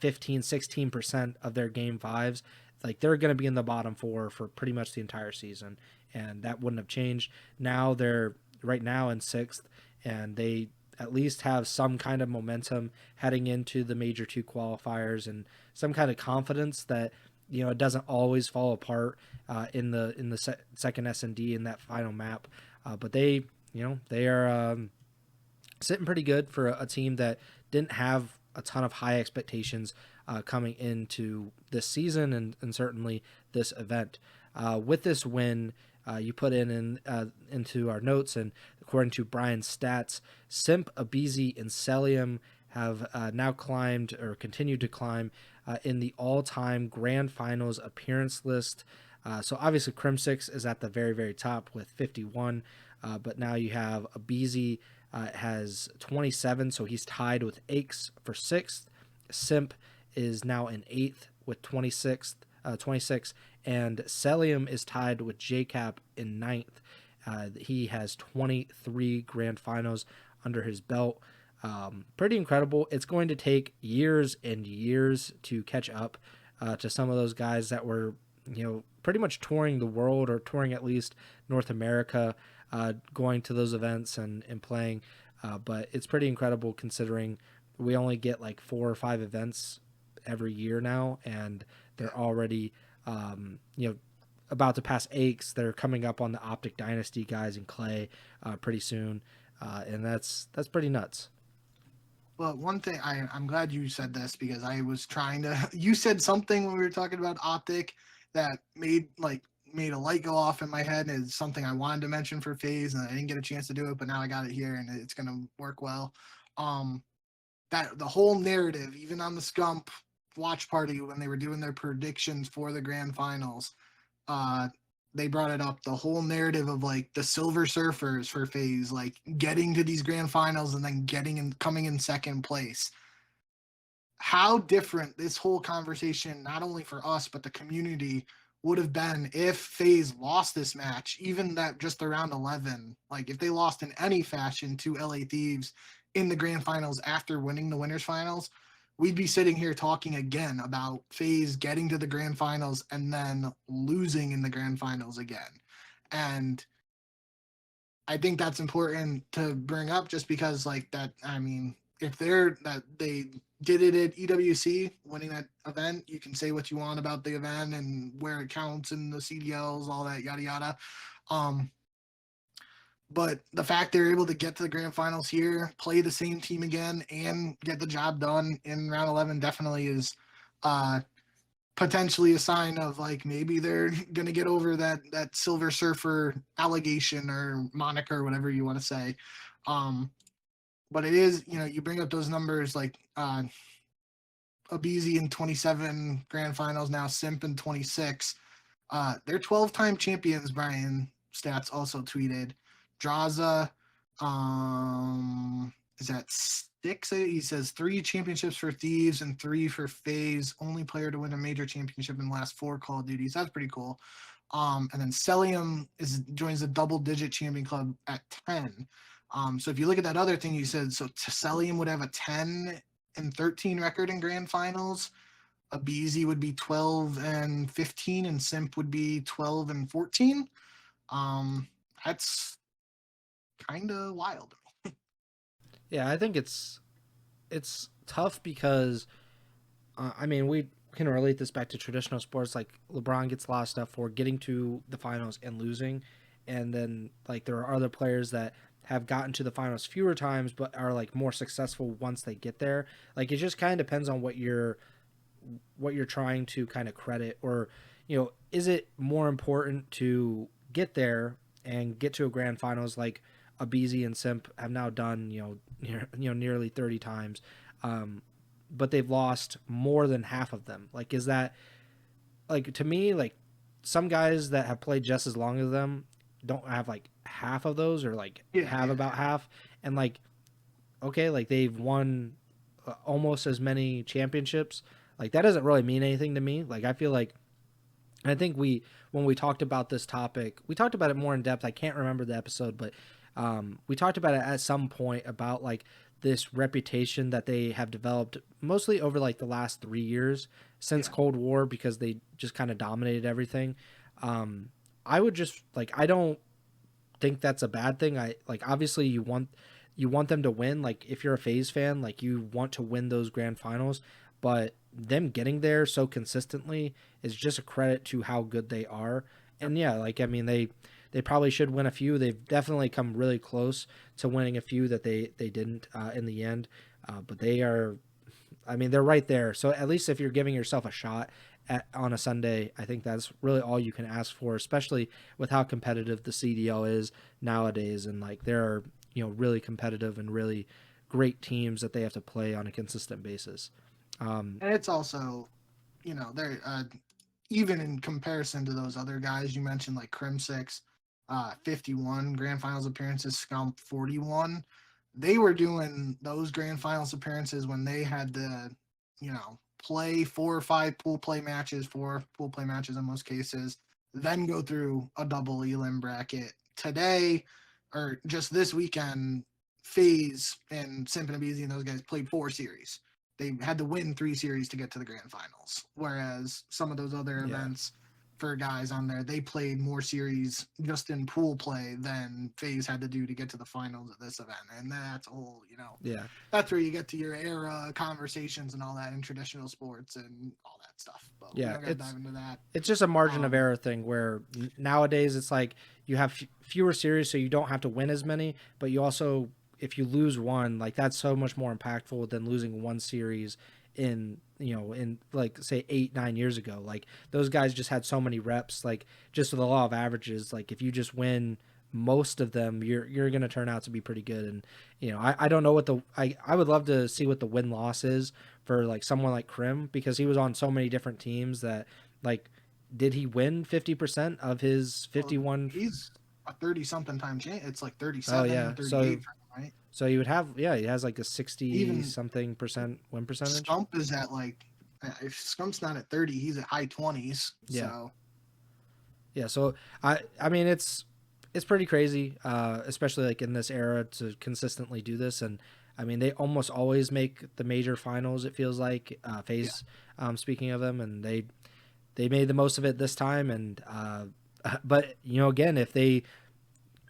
15, 16% of their game fives, like they're going to be in the bottom four for pretty much the entire season. And that wouldn't have changed. Now they're right now in sixth, and they at least have some kind of momentum heading into the major two qualifiers and some kind of confidence that it doesn't always fall apart in the second S&D in that final map. But they are sitting pretty good for a team that didn't have a ton of high expectations coming into this season and certainly this event. With this win, you put into our notes, and according to Brian's stats, Simp, Abizi, and Celium have now climbed or continued to climb in the all-time grand finals appearance list. So obviously Crimsix is at the very, very top with 51, but now you have Abizi has 27, so he's tied with Aches for 6th. Simp is now in 8th with 26, and Celium is tied with JCap in 9th. He has 23 grand finals under his belt. Pretty incredible. It's going to take years and years to catch up to some of those guys that were, pretty much touring the world or touring at least North America, going to those events and playing. But it's pretty incredible considering we only get like 4 or 5 events every year now, and they're already, about to pass Aches. They're coming up on the OpTic Dynasty guys in Clay pretty soon, and that's pretty nuts. Well, one thing I'm glad you said this because I was trying to. You said something when we were talking about OpTic that made a light go off in my head. And it's something I wanted to mention for FaZe, and I didn't get a chance to do it, but now I got it here, and it's gonna work well. That the whole narrative, even on the Scump watch party when they were doing their predictions for the grand finals, uh, they brought it up. The whole narrative of like the Silver Surfers for FaZe, like getting to these grand finals and then coming in second place. How different this whole conversation, not only for us but the community, would have been if FaZe lost this match, even that just around 11. Like if they lost in any fashion to LA Thieves in the grand finals after winning the winners finals, we'd be sitting here talking again about FaZe getting to the grand finals and then losing in the grand finals again. And I think that's important to bring up just because like that, I mean, if they did it at EWC, winning that event, you can say what you want about the event and where it counts and the CDLs, all that yada yada. But the fact they're able to get to the grand finals here, play the same team again, and get the job done in round 11 definitely is potentially a sign of like maybe they're gonna get over that Silver Surfer allegation or moniker, whatever you want to say. But it is, you bring up those numbers like Abizi in 27 grand finals now, Simp in 26. They're 12-time champions. Brian Stats also tweeted. Drazah, is that 6? He says 3 championships for Thieves and 3 for FaZe. Only player to win a major championship in the last 4 Call of Duties. That's pretty cool. And then Celium joins the double-digit champion club at 10. So if you look at that other thing you said, so Celium would have a 10 and 13 record in grand finals. Abizi would be 12 and 15, and Simp would be 12 and 14. That's kind of wild. Yeah, I think it's tough because I mean, we can relate this back to traditional sports. Like LeBron gets a lot of stuff for getting to the finals and losing, and then like there are other players that have gotten to the finals fewer times but are like more successful once they get there. Like it just kind of depends on what you're trying to kind of credit, or is it more important to get there and get to a grand finals like Abizi and Simp have now done nearly 30 times, but they've lost more than half of them. Like, is that, like, to me, like some guys that have played just as long as them don't have like half of those, or like Yeah, have yeah, about yeah. half, and like okay, like they've won almost as many championships. Like that doesn't really mean anything to me. Like I feel like, and I think when we talked about this topic, we talked about it more in depth. I can't remember the episode, but we talked about it at some point about like this reputation that they have developed mostly over like the last 3 years since Yeah. Cold War, because they just kind of dominated everything. Um, I would just like, I don't think that's a bad thing. I like, obviously you want them to win. Like if you're a FaZe fan, like you want to win those grand finals, but them getting there so consistently is just a credit to how good they are. Yep. And yeah, like I mean they probably should win a few. They've definitely come really close to winning a few that they didn't in the end. But they are, I mean, they're right there. So at least if you're giving yourself a shot on a Sunday, I think that's really all you can ask for, especially with how competitive the CDL is nowadays. And like there are, really competitive and really great teams that they have to play on a consistent basis. And it's also, they're even in comparison to those other guys you mentioned, like Crim Six, 51 grand finals appearances, Scump 41. They were doing those grand finals appearances when they had to, play 4 or 5 pool play matches in most cases, then go through a double elim bracket. Today, or just this weekend, FaZe and Simp and Abizi and those guys played 4 series. They had to win 3 series to get to the grand finals. Whereas some of those other Yeah. events for guys on there, they played more series just in pool play than FaZe had to do to get to the finals of this event. And that's all, Yeah. that's where you get to your era conversations and all that in traditional sports and all that stuff. But we Yeah. don't got to dive into that. It's just a margin of Um, error thing where nowadays it's like you have fewer series, so you don't have to win as many, but you also, if you lose one, like that's so much more impactful than losing one series in like say 8-9 years ago. Like those guys just had so many reps. Like just with the law of averages, like if you just win most of them, you're gonna turn out to be pretty good. And I don't know what I would love to see what the win loss is for like someone like Krim, because he was on so many different teams that, like, did he win 50% of his well, 51? he's a 30 something time champ. It's like Oh 37, yeah. 38 for him, right? So he would have, yeah, he has like a 60 Even something percent win percentage. Scump is at like, if Scump's not at 30, he's at high 20s. Yeah. So, Yeah, so I mean it's pretty crazy, especially like in this era to consistently do this. And I mean they almost always make the major finals. It feels like yeah. FaZe, speaking of them, and they made the most of it this time. And but again, if they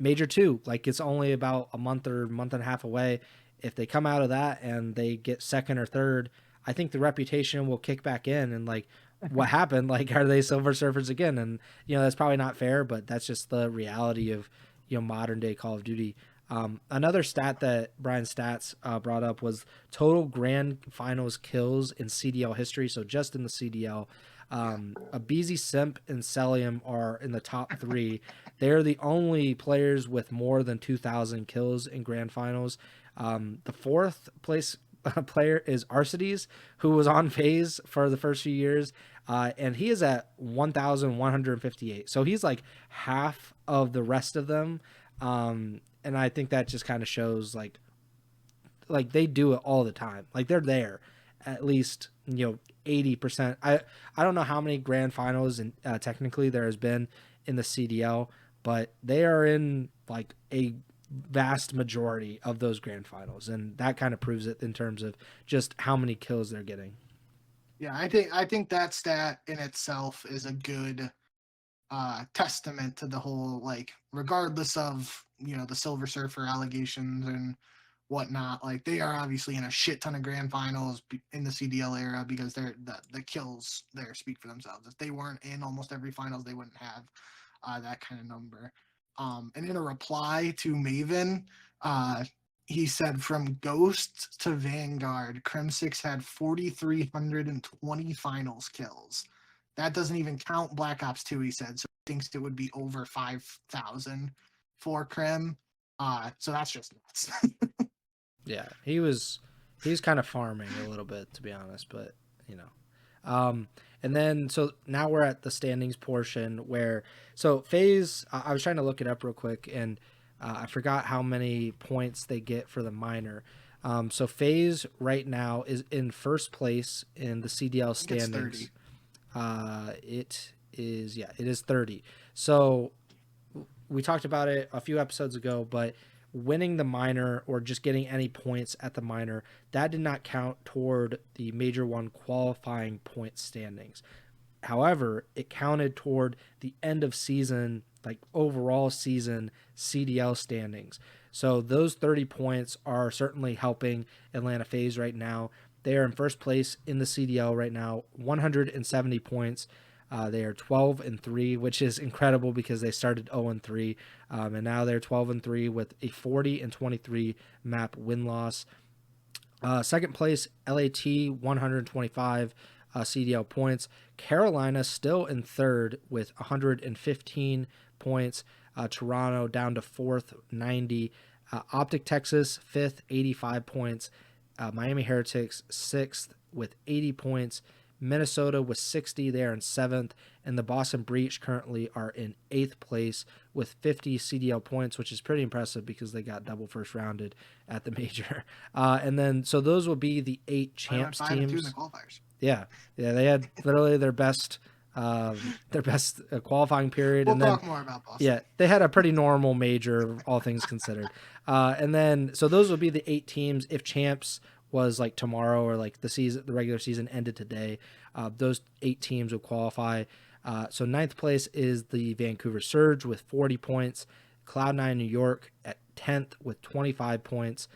major two, like it's only about a month or month and a half away. If they come out of that and they get second or third, I think the reputation will kick back in. And like, what happened? Like, are they Silver Surfers again? And that's probably not fair, but that's just the reality of modern day Call of Duty. Another stat that Brian Stats brought up was total grand finals kills in CDL history. So just in the CDL, Abizi, Simp, and Celium are in the top three. They're the only players with more than 2,000 kills in grand finals. The fourth place player is Arcides, who was on FaZe for the first few years, and he is at 1,158. So he's like half of the rest of them. And I think that just kind of shows like they do it all the time. Like they're there at least 80%. I don't know how many grand finals and technically there has been in the CDL, but they are in like a vast majority of those grand finals, and that kind of proves it in terms of just how many kills they're getting. Yeah, I think that stat in itself is a good testament to the whole, like, regardless of the Silver Surfer allegations and whatnot. Like they are obviously in a shit ton of grand finals in the CDL era because the kills there speak for themselves. If they weren't in almost every finals, they wouldn't have that kind of number. And in a reply to Maven, he said from Ghost to Vanguard, Crim6 had 4,320 finals kills. That doesn't even count Black Ops 2, he said. So he thinks it would be over 5,000 for Crim. So that's just nuts. Yeah, he was kind of farming a little bit, to be honest, but you know. And then so now we're at the standings portion where so FaZe. I was trying to look it up real quick, and I forgot how many points they get for the minor. So FaZe right now is in first place in the CDL standings. It is 30. So we talked about it a few episodes ago, but winning the minor or just getting any points at the minor, that did not count toward the Major 1 qualifying point standings. However, it counted toward the end of season, like overall season CDL standings. So those 30 points are certainly helping Atlanta FaZe right now. They are in first place in the CDL right now, 170 points. They are 12-3, which is incredible because they started 0-3, and now they're 12-3 with a 40-23 map win-loss. Second place, LAT, 125 CDL points. Carolina still in third with 115 points. Toronto down to fourth, 90. OpTic Texas, fifth, 85 points. Miami Heretics, sixth with 80 points. Minnesota was 60 there in seventh, and the Boston Breach currently are in eighth place with 50 CDL points, which is pretty impressive because they got double first rounded at the major. And then so those will be the 8 champs teams. In the qualifiers. Yeah, they had literally their best qualifying period. We'll talk more about Boston. Yeah, they had a pretty normal major, all things considered. And then so those will be the 8 teams if champs was like tomorrow or like the regular season ended today. Those 8 teams would qualify. So ninth place is the Vancouver Surge with 40 points. Cloud9 New York at 10th with 25 points.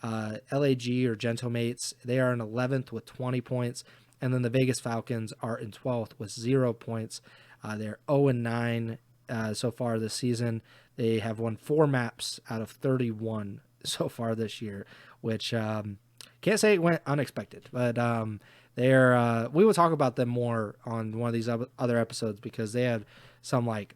LAG or Gentlemates, they are in 11th with 20 points. And then the Vegas Falcons are in 12th with 0 points. They're 0-9 so far this season. They have won 4 maps out of 31 so far this year, which can't say it went unexpected, but they're we will talk about them more on one of these other episodes because they have some like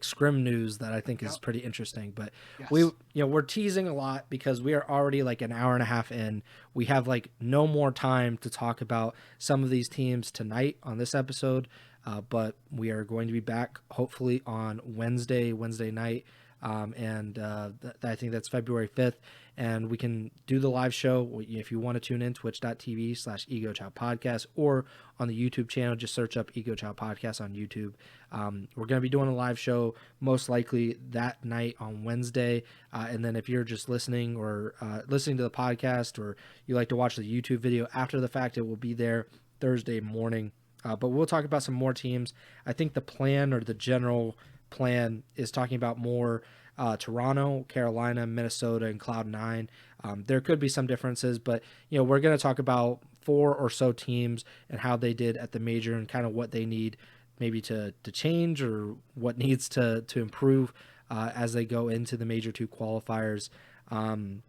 scrim news that I think is pretty interesting. But yes. We're teasing a lot because we are already like an hour and a half in. We have like no more time to talk about some of these teams tonight on this episode, but we are going to be back hopefully on Wednesday night. I think that's February 5th, and we can do the live show. If you want to tune in, twitch.tv/Ego Chall Podcast, or on the YouTube channel, just search up Ego Chall Podcast on YouTube. We're going to be doing a live show most likely that night on Wednesday. And then if you're just listening or listening to the podcast, or you like to watch the YouTube video after the fact, it will be there Thursday morning. But we'll talk about some more teams. I think the plan or the general plan is talking about more Toronto, Carolina, Minnesota, and Cloud9. There could be some differences, but we're going to talk about 4 or so teams and how they did at the major and kind of what they need maybe to change or what needs to improve as they go into the Major 2 qualifiers. And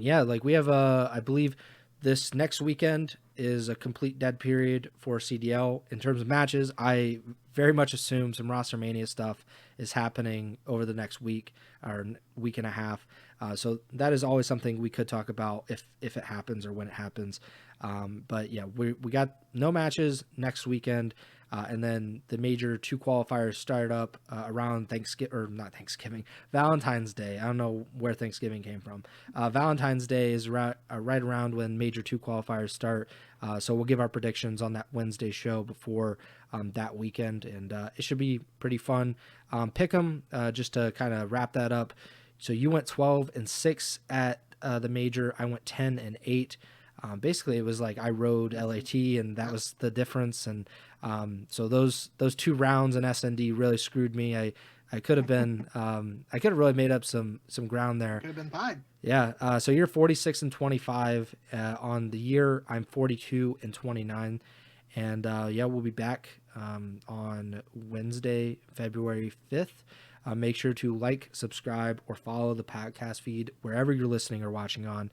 yeah, like we have I believe this next weekend is a complete dead period for CDL. In terms of matches, I very much assume some roster mania stuff is happening over the next week or week and a half. So that is always something we could talk about if it happens or when it happens. But yeah, we got no matches next weekend. And then the Major 2 qualifiers start up around Valentine's Day. I don't know where Thanksgiving came from. Valentine's Day is right around when Major 2 qualifiers start. So we'll give our predictions on that Wednesday show before that weekend, and it should be pretty fun. Pick 'em just to kind of wrap that up. So you went 12-6 at the Major. I went 10-8. Basically, it was like I rode LAT, and that was the difference. And so those 2 rounds in SND really screwed me. I could have been. I could have really made up some ground there. Could have been tied. Yeah. So you're 46 and 25 on the year. I'm 42 and 29, and yeah, we'll be back on Wednesday, February 5th. Make sure to like, subscribe, or follow the podcast feed wherever you're listening or watching on.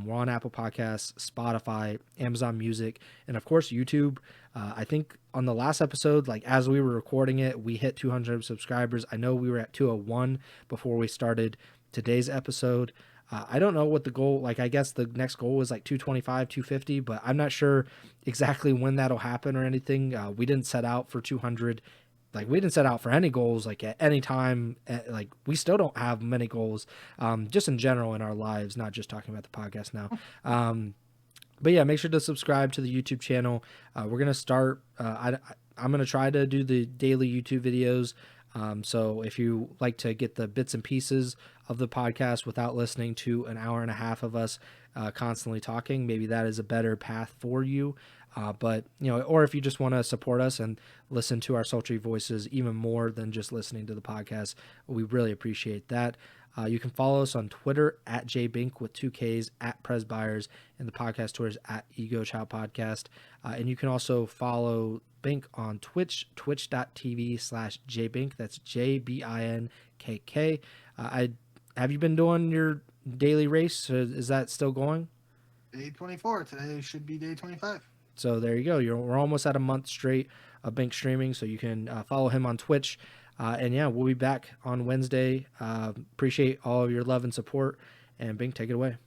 We're on Apple Podcasts, Spotify, Amazon Music, and of course YouTube. I think on the last episode, like as we were recording it, we hit 200 subscribers. I know we were at 201 before we started today's episode. I don't know what the goal, like I guess the next goal was like 225, 250, but I'm not sure exactly when that'll happen or anything. We didn't set out for 200. Like we didn't set out for any goals like at any time. Like we still don't have many goals, just in general in our lives, not just talking about the podcast now. But yeah, make sure to subscribe to the YouTube channel. We're gonna start. I'm gonna try to do the daily YouTube videos. So if you like to get the bits and pieces of the podcast without listening to an hour and a half of us constantly talking, maybe that is a better path for you. But, you know, or if you just want to support us and listen to our sultry voices even more than just listening to the podcast, we really appreciate that. You can follow us on Twitter at jbink with 2Ks, at Preston Byers, and the podcast Twitter is at Ego Chall Podcast. And you can also follow Bink on Twitch, twitch.tv/jbink. That's JBINKK. Have you been doing your daily race? Is that still going? Day 24. Today should be day 25. So there you go. We're almost at a month straight of Bink streaming, so you can follow him on Twitch. And yeah, we'll be back on Wednesday. Appreciate all of your love and support. And Bink, take it away.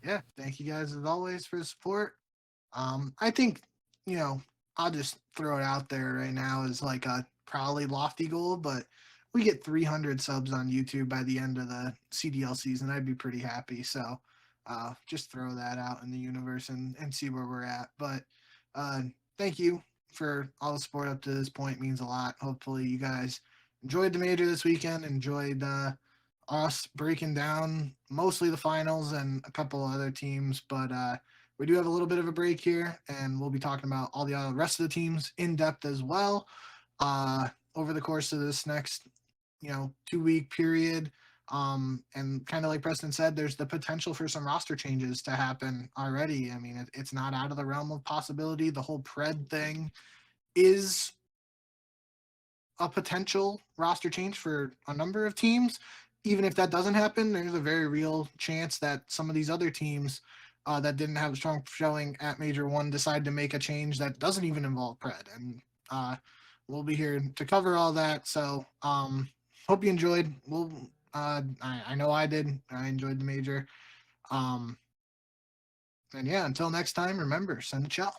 Yeah, thank you guys as always for the support. I think, you know, I'll just throw it out there right now as like a probably lofty goal, but we get 300 subs on YouTube by the end of the CDL season. I'd be pretty happy. So just throw that out in the universe and see where we're at. But thank you for all the support up to this point. It means a lot. Hopefully you guys enjoyed the major this weekend, enjoyed us breaking down mostly the finals and a couple other teams. But we do have a little bit of a break here, and we'll be talking about all the rest of the teams in depth as well over the course of this next 2-week period. And kind of like Preston said, there's the potential for some roster changes to happen already. I mean, it's not out of the realm of possibility. The whole Pred thing is a potential roster change for a number of teams. Even if that doesn't happen, there's a very real chance that some of these other teams that didn't have a strong showing at Major 1 decide to make a change that doesn't even involve Pred. And we'll be here to cover all that. So hope you enjoyed. I know I did. I enjoyed the major. And yeah, until next time, remember, send a chall.